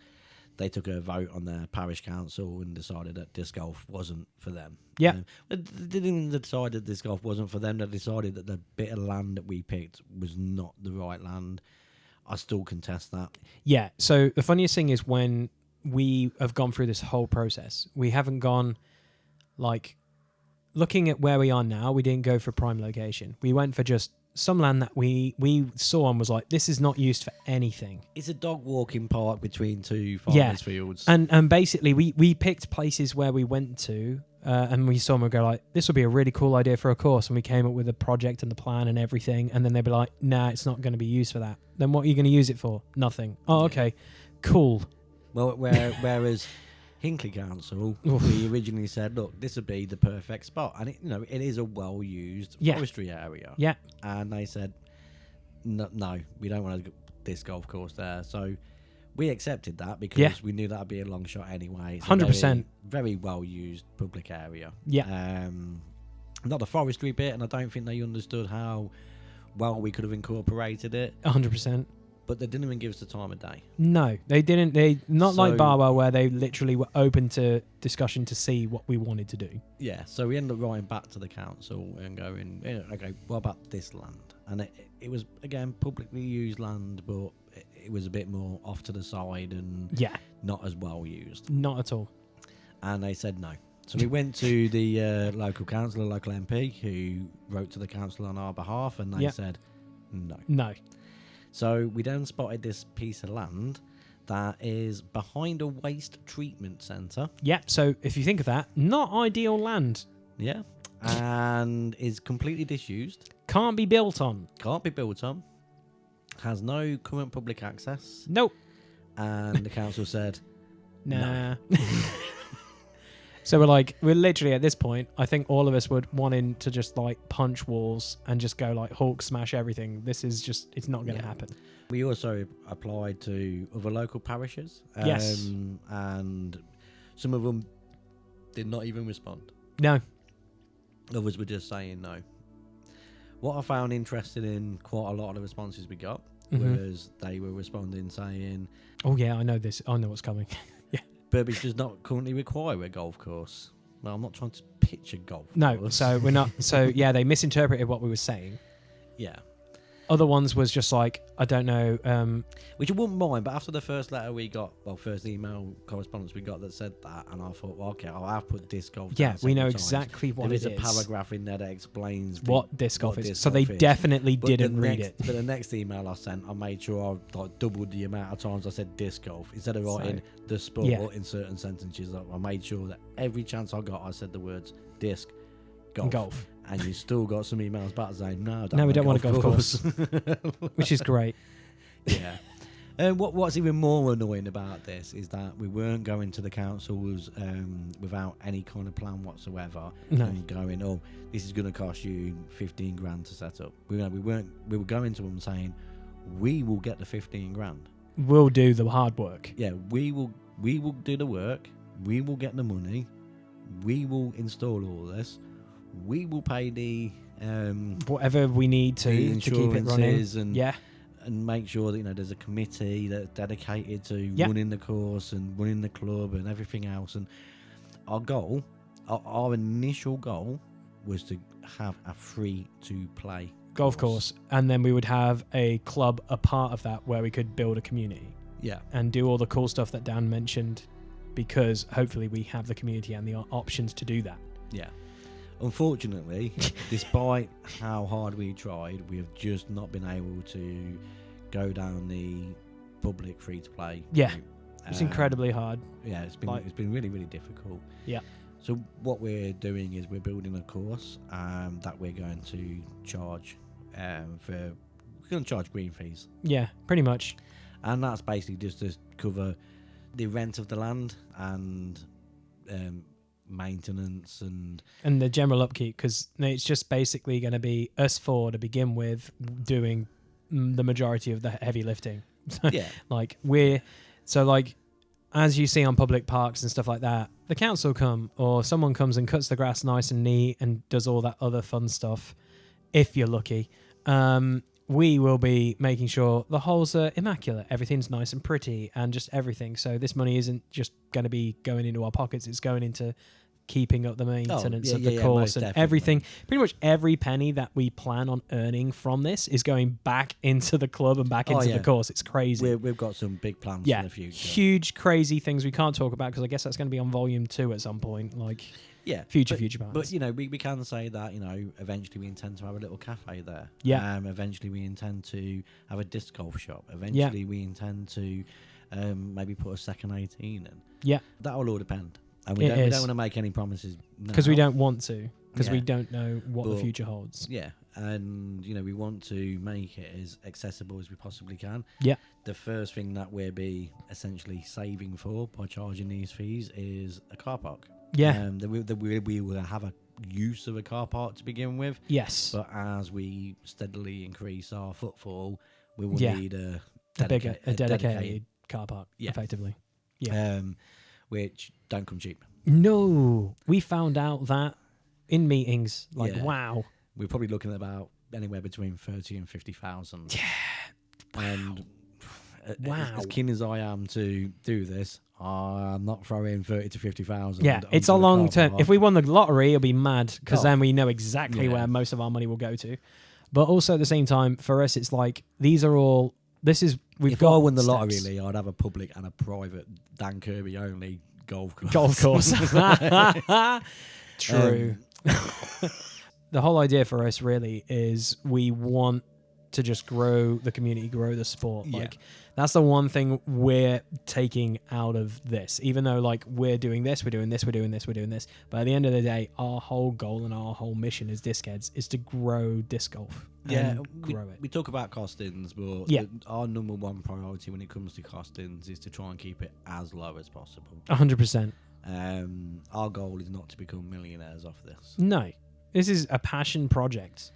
Speaker 1: they took a vote on their parish council and decided that disc golf wasn't for them.
Speaker 2: Yeah.
Speaker 1: They didn't decide that disc golf wasn't for them. They decided that the bit of land that we picked was not the right land. I still contest that.
Speaker 2: Yeah. So the funniest thing is when we have gone through this whole process, we haven't gone looking at where we are now. We didn't go for prime location. We went for just some land that we saw and was like, this is not used for anything.
Speaker 1: It's a dog walking park between two farmers' fields.
Speaker 2: And basically we picked places where we went to and we saw them and go like, this would be a really cool idea for a course. And we came up with a project and the plan and everything. And then they'd be like, nah, it's not going to be used for that. Then what are you going to use it for? Nothing. Oh, okay. Cool.
Speaker 1: Well, whereas Hinkley Council,
Speaker 2: Oof.
Speaker 1: we originally said, look, this would be the perfect spot, and it is a well-used
Speaker 2: Yeah.
Speaker 1: forestry area.
Speaker 2: Yeah.
Speaker 1: And they said, no, we don't want this golf course there. So we accepted that because we knew that'd be a long shot anyway. It's
Speaker 2: 100%.
Speaker 1: Very well-used public area.
Speaker 2: Yeah.
Speaker 1: Not the forestry bit, and I don't think they understood how well we could have incorporated it.
Speaker 2: 100%.
Speaker 1: But they didn't even give us the time of day.
Speaker 2: No, they didn't. They not like
Speaker 1: So-
Speaker 2: Barwell, where they literally were open to discussion to see what we wanted to do.
Speaker 1: Yeah, so we ended up writing back to the council and going, okay, what about this land? And it was, again, publicly used land, but it was a bit more off to the side and
Speaker 2: Yeah,
Speaker 1: not as well used.
Speaker 2: not at all.
Speaker 1: And they said no. So we went to the local councillor, local MP, who wrote to the council on our behalf, and they said no.
Speaker 2: No.
Speaker 1: So we then spotted this piece of land that is behind a waste treatment centre.
Speaker 2: Yeah, so if you think of that, not ideal land.
Speaker 1: Yeah. And is completely disused.
Speaker 2: Can't be built on.
Speaker 1: Can't be built on. Has no current public access.
Speaker 2: Nope.
Speaker 1: And the council said,
Speaker 2: Nah. So we're literally at this point, I think all of us would wanting to just like punch walls and just go like Hulk smash everything. This is just, it's not going to happen.
Speaker 1: we also applied to other local parishes.
Speaker 2: Yes.
Speaker 1: And some of them did not even respond.
Speaker 2: No.
Speaker 1: Others were just saying no. What I found interesting in quite a lot of the responses we got was they were responding saying,
Speaker 2: Oh yeah, I know this. I know what's coming.
Speaker 1: Burbage does not currently require a golf course. Well, I'm not trying to pitch a golf
Speaker 2: No,
Speaker 1: course.
Speaker 2: so we're not. So yeah, they misinterpreted what we were saying.
Speaker 1: Yeah.
Speaker 2: Other ones was just like, I don't know.
Speaker 1: Which I wouldn't mind, but after the first letter we got, first email correspondence we got that said that, and I thought, well, okay, I'll put disc golf down
Speaker 2: Yeah, we know
Speaker 1: several times.
Speaker 2: exactly what
Speaker 1: There
Speaker 2: it
Speaker 1: is
Speaker 2: is.
Speaker 1: a paragraph in there that explains
Speaker 2: What disc golf
Speaker 1: what
Speaker 2: is.
Speaker 1: disc
Speaker 2: So they
Speaker 1: golf is.
Speaker 2: definitely
Speaker 1: But
Speaker 2: didn't read it.
Speaker 1: But the next email I sent, I made sure I doubled the amount of times I said disc golf. Instead of writing the sport in certain sentences, I made sure that every chance I got, I said the words disc golf. And you still got some emails back saying, no,
Speaker 2: we don't want a golf course. Which is great.
Speaker 1: Yeah. And what's even more annoying about this is that we weren't going to the councils without any kind of plan whatsoever.
Speaker 2: No.
Speaker 1: And going, oh, this is going to cost you 15 grand to set up. We were going to them saying, we will get the 15 grand.
Speaker 2: We'll do the hard work.
Speaker 1: Yeah, we will do the work. We will get the money. We will install all this. We will pay the
Speaker 2: Whatever we need to keep it running.
Speaker 1: And make sure that there's a committee that's dedicated to running the course and running the club and everything else. And our initial goal was to have a free to play
Speaker 2: golf course, and then we would have a club a part of that where we could build a community.
Speaker 1: Yeah.
Speaker 2: And do all the cool stuff that Dan mentioned, because hopefully we have the community and the options to do that.
Speaker 1: Yeah. Unfortunately, despite how hard we tried, we have just not been able to go down the public free-to-play
Speaker 2: Yeah.
Speaker 1: route.
Speaker 2: It's incredibly hard.
Speaker 1: Yeah, it's been really, really difficult.
Speaker 2: Yeah.
Speaker 1: So what we're doing is we're building a course that we're going to charge we're going to charge green fees.
Speaker 2: Yeah, pretty much.
Speaker 1: And that's basically just to cover the rent of the land and maintenance and
Speaker 2: the general upkeep, because it's just basically going to be us four to begin with doing the majority of the heavy lifting.
Speaker 1: yeah.
Speaker 2: As you see on public parks and stuff like that, the council come or someone comes and cuts the grass nice and neat and does all that other fun stuff, if you're lucky. We will be making sure the holes are immaculate, everything's nice and pretty, and just everything. So this money isn't just going to be going into our pockets, it's going into keeping up the maintenance of the course and
Speaker 1: definitely.
Speaker 2: everything. Pretty much every penny that we plan on earning from this is going back into the club and back into the course. It's crazy.
Speaker 1: We've got some big plans for the future.
Speaker 2: Huge, crazy things we can't talk about because I guess that's going to be on volume 2 at some point. Future plans.
Speaker 1: But we can say that eventually we intend to have a little cafe there.
Speaker 2: Yeah.
Speaker 1: Eventually we intend to have a disc golf shop. Eventually we intend to maybe put a second 18 in.
Speaker 2: Yeah.
Speaker 1: That will all depend. And we don't want to make any promises
Speaker 2: because we don't want to, because we
Speaker 1: Yeah.
Speaker 2: don't know what the future holds.
Speaker 1: Yeah. and we want to make it as accessible as we possibly can.
Speaker 2: Yeah.
Speaker 1: The first thing that we'll be essentially saving for by charging these fees is a car park.
Speaker 2: Yeah.
Speaker 1: We will have a use of a car park to begin with,
Speaker 2: Yes.
Speaker 1: but as we steadily increase our footfall, we will
Speaker 2: Yeah.
Speaker 1: need a
Speaker 2: dedicated car park,
Speaker 1: Yeah.
Speaker 2: effectively. Yeah.
Speaker 1: Which don't come cheap.
Speaker 2: No, we found out that in meetings. Like,
Speaker 1: Yeah.
Speaker 2: wow.
Speaker 1: We're probably looking at about anywhere between 30 and 50,000.
Speaker 2: Yeah.
Speaker 1: And
Speaker 2: Wow.
Speaker 1: as keen as I am to do this, I'm not throwing 30 to 50,000.
Speaker 2: Yeah, it's a
Speaker 1: onto
Speaker 2: long
Speaker 1: car
Speaker 2: term.
Speaker 1: park.
Speaker 2: If we won the lottery, it'll be mad because
Speaker 1: Oh.
Speaker 2: then we know exactly
Speaker 1: Yeah.
Speaker 2: where most of our money will go to. But also at the same time, for us, it's like these are all. This is we've
Speaker 1: if
Speaker 2: got.
Speaker 1: I won the lottery,
Speaker 2: steps.
Speaker 1: Lee, I'd have a public and a private Dan Kirby only golf course.
Speaker 2: Golf course. True. The whole idea for us really is we want to just grow the community, grow the sport.
Speaker 1: Yeah.
Speaker 2: Like that's the one thing we're taking out of this. Even though like we're doing this, we're doing this, we're doing this, we're doing this. But at the end of the day, our whole goal and our whole mission as disc heads is to grow disc golf.
Speaker 1: Yeah,
Speaker 2: and grow it.
Speaker 1: we talk about costings, but
Speaker 2: Yeah.
Speaker 1: our number one priority when it comes to costings is to try and keep it as low as possible.
Speaker 2: 100%.
Speaker 1: Our goal is not to become millionaires off this.
Speaker 2: No, this is a passion project.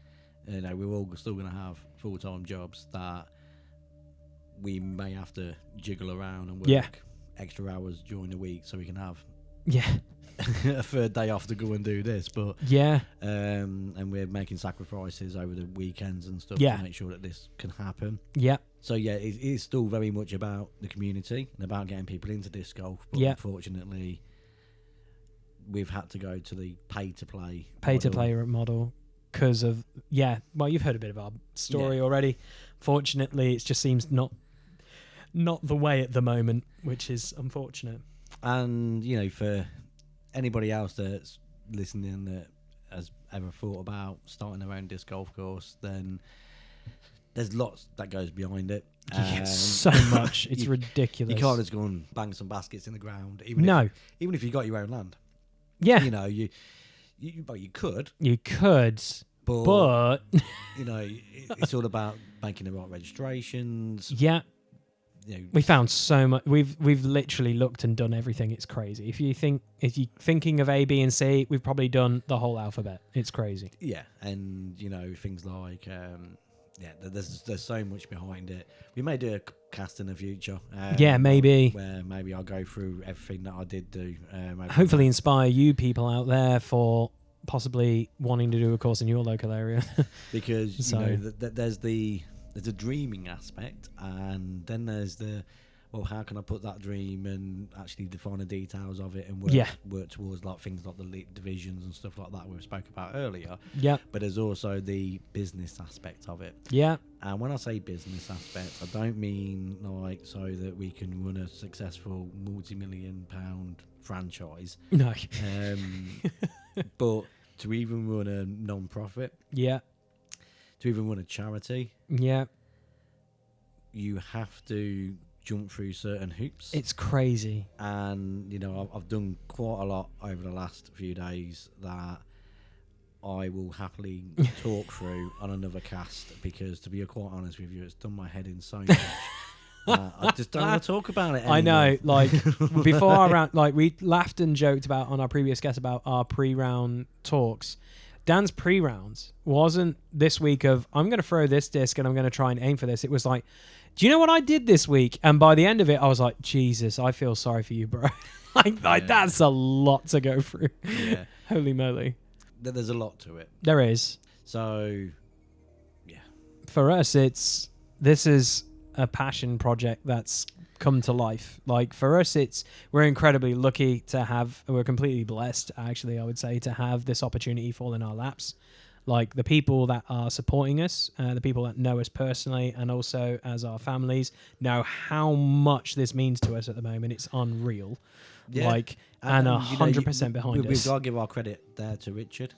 Speaker 1: We're all still going to have full-time jobs that we may have to jiggle around and work
Speaker 2: Yeah.
Speaker 1: extra hours during the week so we can have
Speaker 2: Yeah.
Speaker 1: a third day off to go and do this. But
Speaker 2: Yeah.
Speaker 1: and we're making sacrifices over the weekends and stuff
Speaker 2: Yeah.
Speaker 1: to make sure that this can happen.
Speaker 2: Yeah.
Speaker 1: So yeah, it is still very much about the community and about getting people into disc golf. But
Speaker 2: Yeah.
Speaker 1: unfortunately, we've had to go to the pay-to-play
Speaker 2: Model because of well, you've heard a bit of our story already. Fortunately, it just seems not the way at the moment, which is unfortunate.
Speaker 1: And for anybody else that's listening that has ever thought about starting their own disc golf course, then there's lots that goes behind it.
Speaker 2: So much, it's ridiculous.
Speaker 1: You can't just go and bang some baskets in the ground, even if you got your own land.
Speaker 2: Yeah,
Speaker 1: You could,
Speaker 2: but
Speaker 1: it's all about making the right registrations.
Speaker 2: yeah, we found so much. We've literally looked and done everything. It's crazy. If you're thinking of A, B, and C, we've probably done the whole alphabet. It's crazy.
Speaker 1: Yeah, and things like there's so much behind it. We may do a cast in the future.
Speaker 2: Maybe.
Speaker 1: Where maybe I'll go through everything that I did do.
Speaker 2: Hopefully inspire you people out there for possibly wanting to do a course in your local area.
Speaker 1: Because
Speaker 2: So-
Speaker 1: there's a dreaming aspect, and then there's how can I put that dream and actually define the details of it and work towards like things like the elite divisions and stuff like that we spoke about earlier.
Speaker 2: Yeah.
Speaker 1: But there's also the business aspect of it.
Speaker 2: Yeah.
Speaker 1: And when I say business aspect, I don't mean like so that we can run a successful multi-million pound franchise.
Speaker 2: No.
Speaker 1: But to even run a non-profit,
Speaker 2: Yeah.
Speaker 1: to even run a charity,
Speaker 2: Yeah.
Speaker 1: you have to jump through certain hoops.
Speaker 2: It's crazy.
Speaker 1: And I've done quite a lot over the last few days that I will happily talk through on another cast, because to be quite honest with you, it's done my head in so much. I just don't want to talk about it anymore.
Speaker 2: I know, like before our round, like we laughed and joked about on our previous guest about our pre-round talks. Dan's pre-rounds wasn't this week of I'm going to throw this disc and I'm going to try and aim for this. It was like, do you know what I did this week? And by the end of it, I was like, Jesus, I feel sorry for you, bro. like that's a lot to go through.
Speaker 1: Yeah.
Speaker 2: Holy moly.
Speaker 1: There's a lot to it.
Speaker 2: There is.
Speaker 1: So, yeah.
Speaker 2: For us, this is a passion project that's come to life. Like for us, we're incredibly lucky to have, we're completely blessed, actually, I would say, to have this opportunity fall in our laps. Like the people that are supporting us, the people that know us personally, and also as our families know how much this means to us at the moment. It's unreal.
Speaker 1: Yeah.
Speaker 2: Like, and 100% behind us.
Speaker 1: We've got to give our credit there to Richard.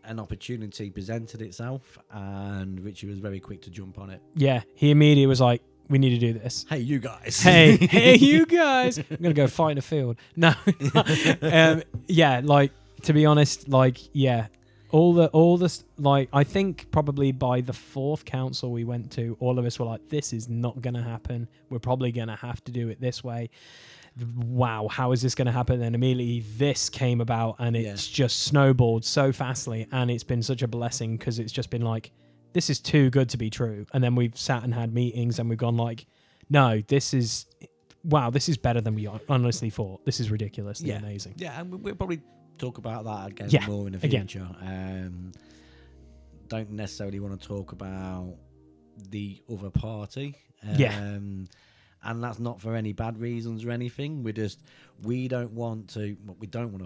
Speaker 1: An opportunity presented itself, and Richard was very quick to jump on it.
Speaker 2: Yeah, he immediately was like, we need to do this.
Speaker 1: Hey, you guys.
Speaker 2: Hey, you guys. I'm going to go fight in a field. No. Yeah, like, to be honest, like, yeah, Like, I think probably by the 4th council we went to, all of us were like, this is not going to happen. We're probably going to have to do it this way. Wow, how is this going to happen? And immediately this came about, and it's just snowballed so fastly, and it's been such a blessing because it's just been like, this is too good to be true. And then we've sat and had meetings, and we've gone like, no, this is better than we honestly thought. This is ridiculously amazing.
Speaker 1: Yeah, and we'll probably talk about that again more in the future. Don't necessarily want to talk about the other party. And that's not for any bad reasons or anything. We don't want to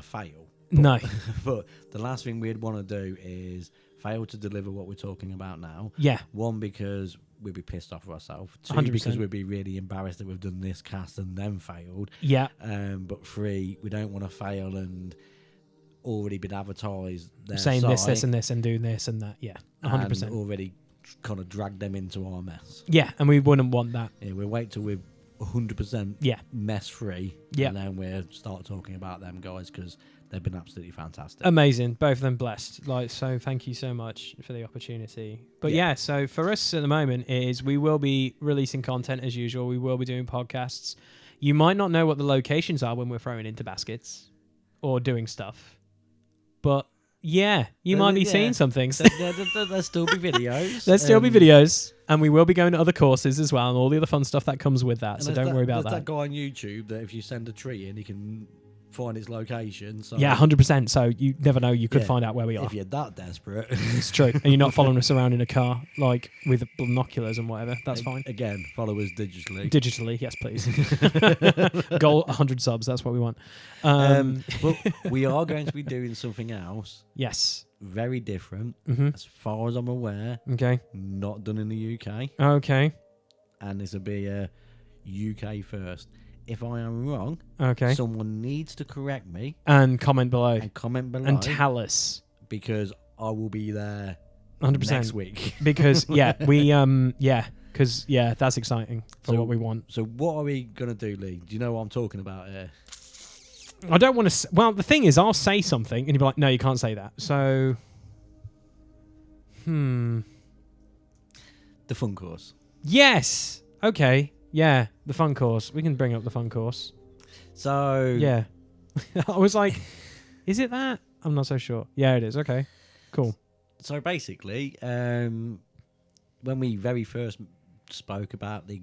Speaker 1: fail. But,
Speaker 2: No.
Speaker 1: But the last thing we'd want to do is fail to deliver what we're talking about now.
Speaker 2: Yeah.
Speaker 1: 1, because we'd be pissed off with ourselves. 2,
Speaker 2: 100%.
Speaker 1: because we'd be really embarrassed that we've done this cast and then failed.
Speaker 2: Yeah.
Speaker 1: But 3, we don't want to fail and already been advertised their
Speaker 2: Saying
Speaker 1: site
Speaker 2: this, and this, and doing this and that. Yeah. 100%.
Speaker 1: And already kind of drag them into our mess.
Speaker 2: Yeah, and we wouldn't want that.
Speaker 1: Yeah, we'll wait till we're 100% mess free.
Speaker 2: Yeah.
Speaker 1: And then we'll start talking about them guys because they've been absolutely fantastic.
Speaker 2: Amazing. Both of them blessed. So thank you so much for the opportunity. But so for us at the moment is we will be releasing content as usual. We will be doing podcasts. You might not know what the locations are when we're throwing into baskets or doing stuff. But you might be seeing some things.
Speaker 1: There'll still be videos.
Speaker 2: There'll still be videos. And we will be going to other courses as well and all the other fun stuff that comes with that. So don't worry about that.
Speaker 1: There's that guy on YouTube that if you send a tree in, he can find its location. So
Speaker 2: 100%. So you never know. You could find out where we are.
Speaker 1: If you're that desperate.
Speaker 2: It's true. And you're not following us around in a car, like with binoculars and whatever. That's fine.
Speaker 1: Again, follow us digitally.
Speaker 2: Digitally, yes, please. Goal 100 subs. That's what we want.
Speaker 1: But we are going to be doing something else.
Speaker 2: Yes.
Speaker 1: Very different.
Speaker 2: Mm-hmm.
Speaker 1: As far as I'm aware.
Speaker 2: Okay.
Speaker 1: Not done in the UK.
Speaker 2: Okay.
Speaker 1: And this will be a UK first. If I am wrong, someone needs to correct me.
Speaker 2: And comment below. And tell us.
Speaker 1: Because I will be there
Speaker 2: 100%.
Speaker 1: Next week.
Speaker 2: Because, that's exciting for what we want.
Speaker 1: So what are we going to do, Lee? Do you know what I'm talking about here?
Speaker 2: I don't want to... Well, the thing is, I'll say something, and you'll be like, no, you can't say that. So...
Speaker 1: The fun course.
Speaker 2: Yes! Okay. Yeah, the fun course. We can bring up the fun course.
Speaker 1: So...
Speaker 2: Yeah. I was like, is it that? I'm not so sure. Yeah, it is. Okay. Cool.
Speaker 1: So basically, when we very first spoke about the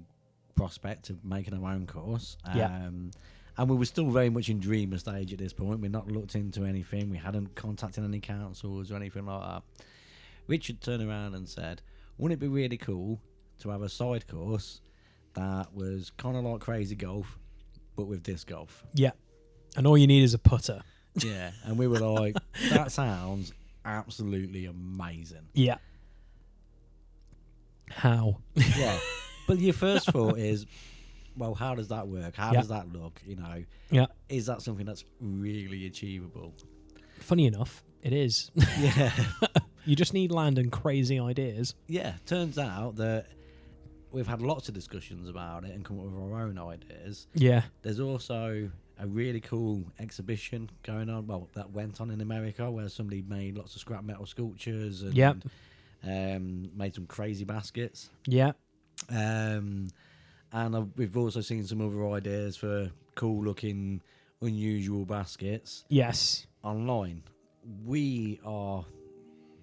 Speaker 1: prospect of making our own course, and we were still very much in dreamer stage at this point. We'd not looked into anything. We hadn't contacted any councils or anything like that. Richard turned around and said, wouldn't it be really cool to have a side course that was kind of like Crazy Golf, but with disc golf?
Speaker 2: Yeah. And all you need is a putter.
Speaker 1: Yeah. And we were like, that sounds absolutely amazing.
Speaker 2: Yeah. How?
Speaker 1: Yeah. But your first thought is, well, how does that work? How does that look? You know?
Speaker 2: Yeah.
Speaker 1: Is that something that's really achievable?
Speaker 2: Funny enough, it is.
Speaker 1: Yeah.
Speaker 2: You just need land and crazy ideas.
Speaker 1: Yeah. Turns out that we've had lots of discussions about it and come up with our own ideas.
Speaker 2: Yeah.
Speaker 1: There's also a really cool exhibition going on, well, that went on in America, where somebody made lots of scrap metal sculptures and made some crazy baskets.
Speaker 2: Yeah.
Speaker 1: And we've also seen some other ideas for cool looking, unusual baskets.
Speaker 2: Yes.
Speaker 1: Online. We are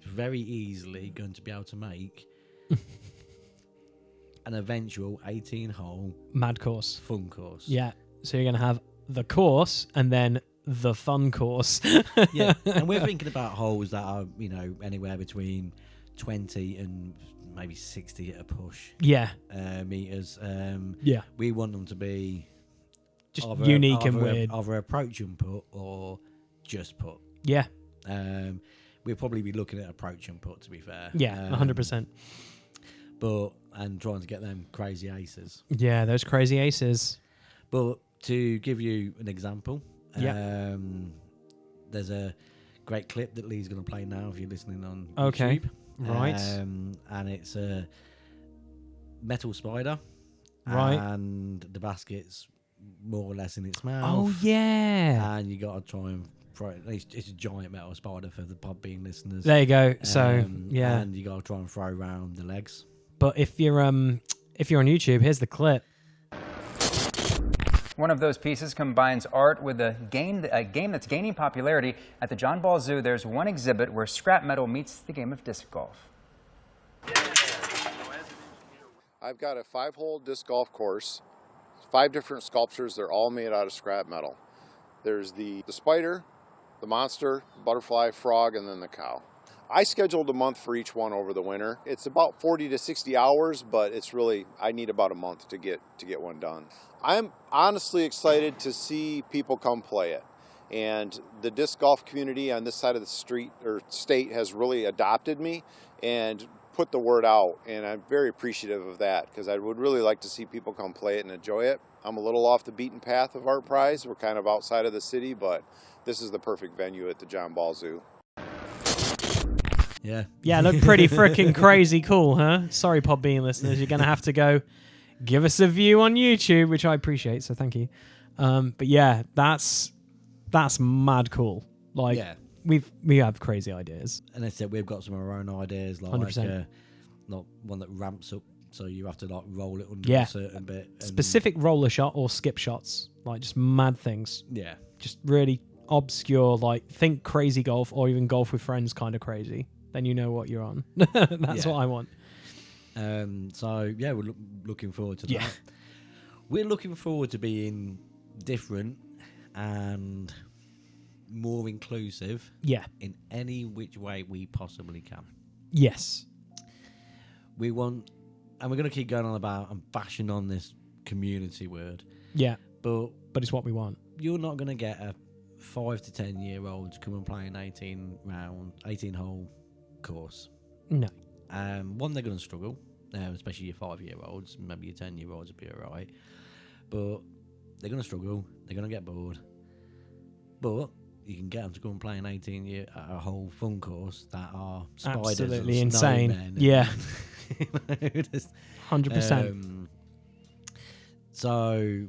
Speaker 1: very easily going to be able to make an eventual 18-hole
Speaker 2: mad course.
Speaker 1: Fun course.
Speaker 2: Yeah. So you're going to have the course and then the fun course.
Speaker 1: Yeah. And we're thinking about holes that are, anywhere between 20 and maybe 60 at a push.
Speaker 2: Yeah.
Speaker 1: Meters.
Speaker 2: Yeah.
Speaker 1: We want them to be
Speaker 2: just unique and weird.
Speaker 1: Either approach and put or just put.
Speaker 2: Yeah.
Speaker 1: We'll probably be looking at approach and put, to be fair.
Speaker 2: Yeah, 100%.
Speaker 1: And trying to get them crazy aces.
Speaker 2: Yeah, those crazy aces.
Speaker 1: But to give you an example, there's a great clip that Lee's going to play now if you're listening on YouTube.
Speaker 2: Right.
Speaker 1: And it's a metal spider.
Speaker 2: Right.
Speaker 1: And the basket's more or less in its mouth.
Speaker 2: Oh, yeah.
Speaker 1: And you got to try and throw it. It's a giant metal spider for the Podbean listeners.
Speaker 2: There you go. So yeah,
Speaker 1: and you got to try and throw around the legs.
Speaker 2: But if you're on YouTube, here's the clip.
Speaker 5: One of those pieces combines art with a game that's gaining popularity. At the John Ball Zoo, there's one exhibit where scrap metal meets the game of disc golf.
Speaker 6: I've got a 5-hole disc golf course, 5 different sculptures. They're all made out of scrap metal. There's the spider, the monster, butterfly, frog, and then the cow. I scheduled a month for each one over the winter. It's about 40 to 60 hours, but it's really, I need about a month to get one done. I'm honestly excited to see people come play it. And the disc golf community on this side of the street or state has really adopted me and put the word out. And I'm very appreciative of that because I would really like to see people come play it and enjoy it. I'm a little off the beaten path of Art Prize. We're kind of outside of the city, but this is the perfect venue at the John Ball Zoo.
Speaker 2: Yeah, look pretty freaking crazy cool, huh? Sorry, Podbean listeners, you're gonna have to go give us a view on YouTube, which I appreciate, so thank you. But yeah, that's mad cool. Like, we have crazy ideas,
Speaker 1: and I said we've got some of our own ideas, like
Speaker 2: 100%.
Speaker 1: Not one that ramps up, so you have to like roll it under a certain bit.
Speaker 2: Specific roller shot or skip shots, like just mad things.
Speaker 1: Yeah,
Speaker 2: just really obscure, like think crazy golf or even golf with friends, kind of crazy. Then you know what you're on. That's what I want.
Speaker 1: So yeah, we're looking forward to that. We're looking forward to being different and more inclusive.
Speaker 2: Yeah.
Speaker 1: In any which way we possibly can.
Speaker 2: Yes.
Speaker 1: We want, and we're going to keep going on about and bashing on this community word.
Speaker 2: Yeah.
Speaker 1: But
Speaker 2: it's what we want.
Speaker 1: You're not going to get a 5 to 10 year old to come and play an 18 hole course.
Speaker 2: No.
Speaker 1: One, they're going to struggle, especially your 5-year-olds. Maybe your 10-year-olds will be all right, but they're going to struggle. They're going to get bored. But you can get them to go and play an 18-hole fun course that are spiders,
Speaker 2: absolutely
Speaker 1: and
Speaker 2: insane. Yeah,
Speaker 1: 100%. So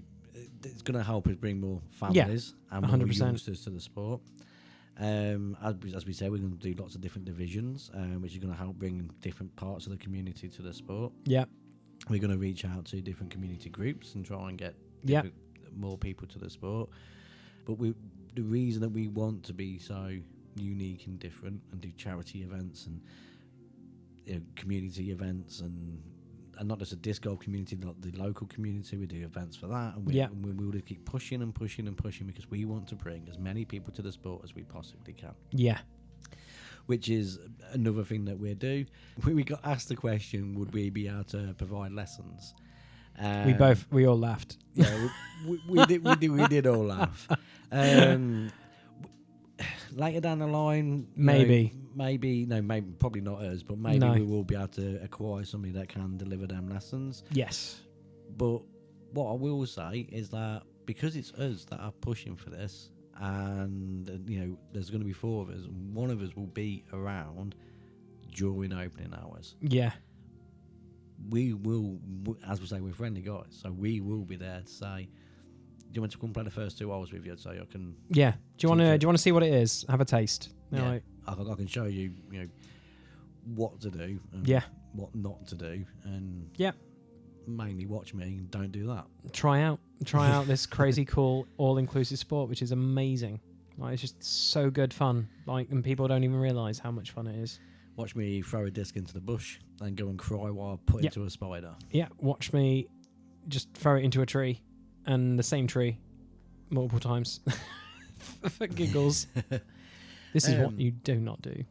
Speaker 1: it's going to help us bring more families and more
Speaker 2: 100%.
Speaker 1: youngsters to the sport. As we say, we're going to do lots of different divisions, which is going to help bring different parts of the community to the sport.
Speaker 2: Yeah,
Speaker 1: we're going to reach out to different community groups and try and get more people to the sport. But the reason that we want to be so unique and different and do charity events and community events and not just a disc golf community, not the local community. We do events for that, and we will just keep pushing and pushing and pushing because we want to bring as many people to the sport as we possibly can.
Speaker 2: Yeah,
Speaker 1: which is another thing that we do. We got asked the question: would we be able to provide lessons?
Speaker 2: We all laughed.
Speaker 1: Yeah, we did all laugh. Later down the line,
Speaker 2: maybe
Speaker 1: probably not us, but maybe we will be able to acquire somebody that can deliver them lessons.
Speaker 2: Yes.
Speaker 1: But what I will say is that because it's us that are pushing for this, and there's going to be 4 of us, one of us will be around during opening hours.
Speaker 2: Yeah.
Speaker 1: We will, as we say, we're friendly guys, so we will be there to say, do you want to come play the first 2 hours with you so I can...
Speaker 2: Yeah. Do you want to see what it is? Have a taste.
Speaker 1: Yeah. I can show you, what to do and what not to do. And mainly watch me and don't do that.
Speaker 2: Try out this crazy cool all-inclusive sport, which is amazing. Like, it's just so good fun. Like, and people don't even realise how much fun it is.
Speaker 1: Watch me throw a disc into the bush and go and cry while I put it to a spider.
Speaker 2: Yeah. Watch me just throw it into a tree. And the same tree multiple times for giggles. This is what you do not do.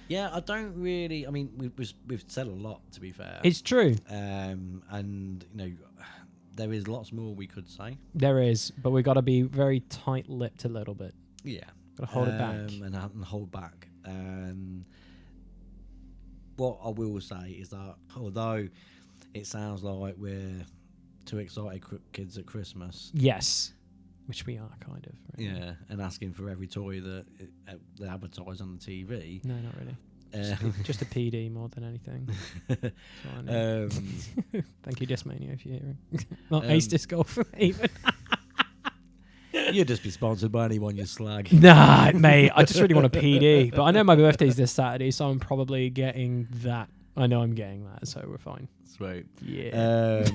Speaker 1: Yeah, I don't really. I mean, we've said a lot, to be fair.
Speaker 2: It's true.
Speaker 1: And there is lots more we could say.
Speaker 2: There is, but we've got to be very tight-lipped a little bit.
Speaker 1: Yeah,
Speaker 2: got to hold it back
Speaker 1: and hold back. What I will say is that although it sounds like we're 2 excited kids at Christmas.
Speaker 2: Yes, which we are kind of. Really.
Speaker 1: Yeah, and asking for every toy that they advertise on the TV.
Speaker 2: No, not really. Just a PD more than anything. Thank you, Discmania, if you're hearing. Not Ace Disc Golf, even.
Speaker 1: You'd just be sponsored by anyone you slag.
Speaker 2: Nah, mate. I just really want a PD. But I know my birthday's this Saturday, so I'm probably getting that. I know I'm getting that, so we're fine.
Speaker 1: Sweet.
Speaker 2: Yeah.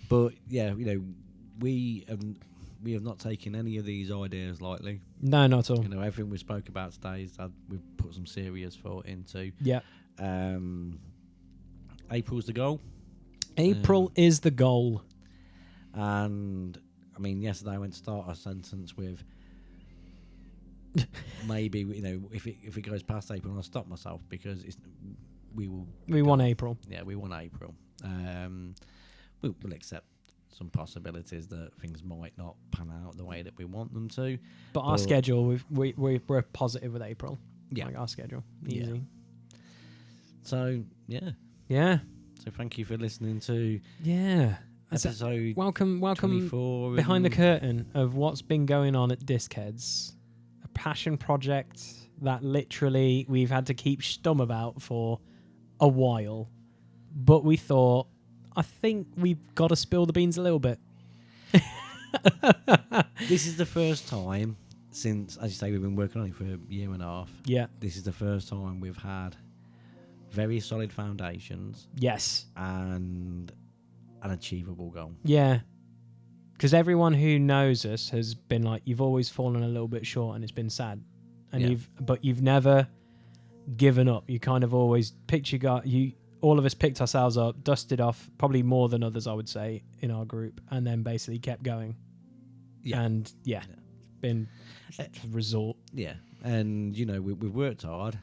Speaker 1: But yeah, we have not taken any of these ideas lightly.
Speaker 2: No, not at all.
Speaker 1: Everything we spoke about today is that we've put some serious thought into.
Speaker 2: Yeah.
Speaker 1: April's the goal.
Speaker 2: April is the goal.
Speaker 1: And yesterday I went to start a sentence with maybe if it goes past April, I'll stop myself because we
Speaker 2: want April.
Speaker 1: Yeah, we want April. We'll accept some possibilities that things might not pan out the way that we want them to.
Speaker 2: But our schedule, we're positive with April.
Speaker 1: Yeah,
Speaker 2: our schedule, easy.
Speaker 1: Yeah. So
Speaker 2: yeah.
Speaker 1: So thank you for listening to episode.
Speaker 2: Welcome behind the curtain of what's been going on at Discheads, a passion project that literally we've had to keep stum about for a while, but we thought, I think we've got to spill the beans a little bit.
Speaker 1: This is the first time since, as you say, we've been working on it for a year and a half.
Speaker 2: Yeah.
Speaker 1: This is the first time we've had very solid foundations.
Speaker 2: Yes.
Speaker 1: And an achievable goal.
Speaker 2: Yeah. Because everyone who knows us has been like, you've always fallen a little bit short and it's been sad. And you've never given up. You kind of always all of us picked ourselves up, dusted off, probably more than others, I would say, in our group, and then basically kept going. Yeah. And been a result.
Speaker 1: Yeah. And, we've worked hard.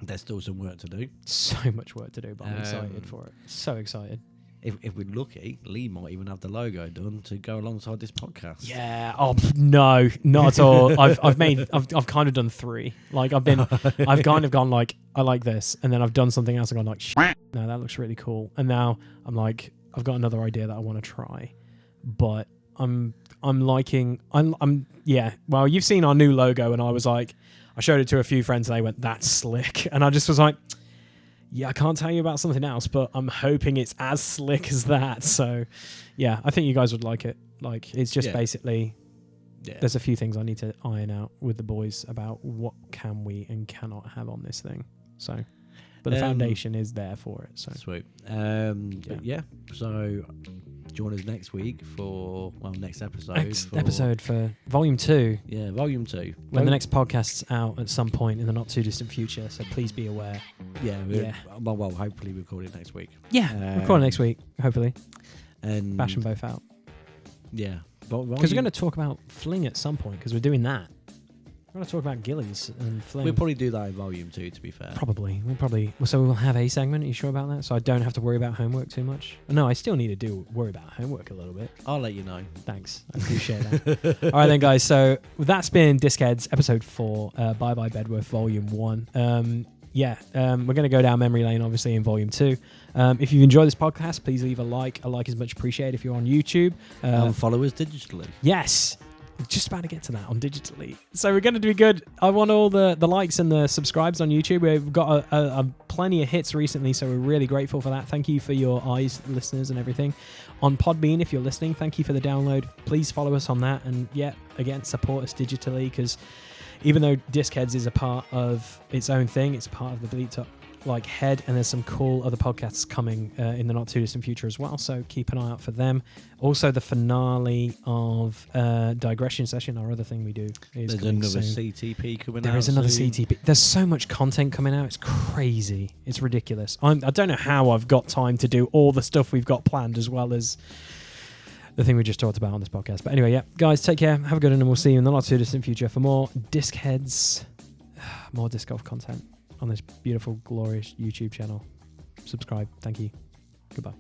Speaker 1: There's still some work to do.
Speaker 2: So much work to do, but I'm excited for it. So excited.
Speaker 1: If we're lucky, Lee might even have the logo done to go alongside this podcast.
Speaker 2: Yeah. Oh no, not at all. I've kind of done 3. Like I've kind of gone like, I like this, and then I've done something else and gone like, no, that looks really cool. And now I'm like, I've got another idea that I want to try, but I'm Well, you've seen our new logo, and I was like, I showed it to a few friends, and they went, "That's slick," and I just was like, yeah, I can't tell you about something else, but I'm hoping it's as slick as that. So, yeah, I think you guys would like it. Like, it's just basically, there's a few things I need to iron out with the boys about what can we and cannot have on this thing. So, but the foundation is there for it. So
Speaker 1: sweet. So join us next week for next episode.
Speaker 2: For volume 2.
Speaker 1: Yeah, volume 2.
Speaker 2: When the next podcast's out at some point in the not too distant future. So please be aware.
Speaker 1: Yeah. Well, hopefully we'll record it next week.
Speaker 2: Yeah, record it next week. Hopefully,
Speaker 1: and
Speaker 2: bash them both out.
Speaker 1: Yeah,
Speaker 2: because we're going to talk about fling at some point. Because we're doing that. We're going to talk about Gillies and fling.
Speaker 1: We'll probably do that in volume 2, to be fair.
Speaker 2: Probably. So we'll have a segment. Are you sure about that? So I don't have to worry about homework too much? No, I still need to worry about homework a little bit.
Speaker 1: I'll let you know.
Speaker 2: Thanks. I appreciate that. All right then, guys. So that's been Discheads, episode 4, Bye Bye Bedworth, volume 1. We're going to go down memory lane, obviously, in volume 2. If you've enjoyed this podcast, please leave a like. A like is much appreciated if you're on YouTube.
Speaker 1: And follow us digitally.
Speaker 2: Yes. Just about to get to that on digitally. So we're going to do good. I want all the likes and the subscribes on YouTube. We've got a plenty of hits recently, so we're really grateful for that. Thank you for your eyes, listeners, and everything. On Podbean, if you're listening, thank you for the download. Please follow us on that. And again, support us digitally, because even though Discheads is a part of its own thing, it's part of the Bleeped Up head, and there's some cool other podcasts coming in the not too distant future as well, so keep an eye out for them. Also, the finale of Digression Session, our other thing we do, is
Speaker 1: there's another CTP coming out.
Speaker 2: There is another CTP. There's so much content coming out, it's crazy, it's ridiculous. I don't know how I've got time to do all the stuff we've got planned, as well as the thing we just talked about on this podcast. But anyway, guys, take care, have a good one, and we'll see you in the not too distant future for more Discheads, more disc golf content on this beautiful, glorious YouTube channel. Subscribe. Thank you. Goodbye.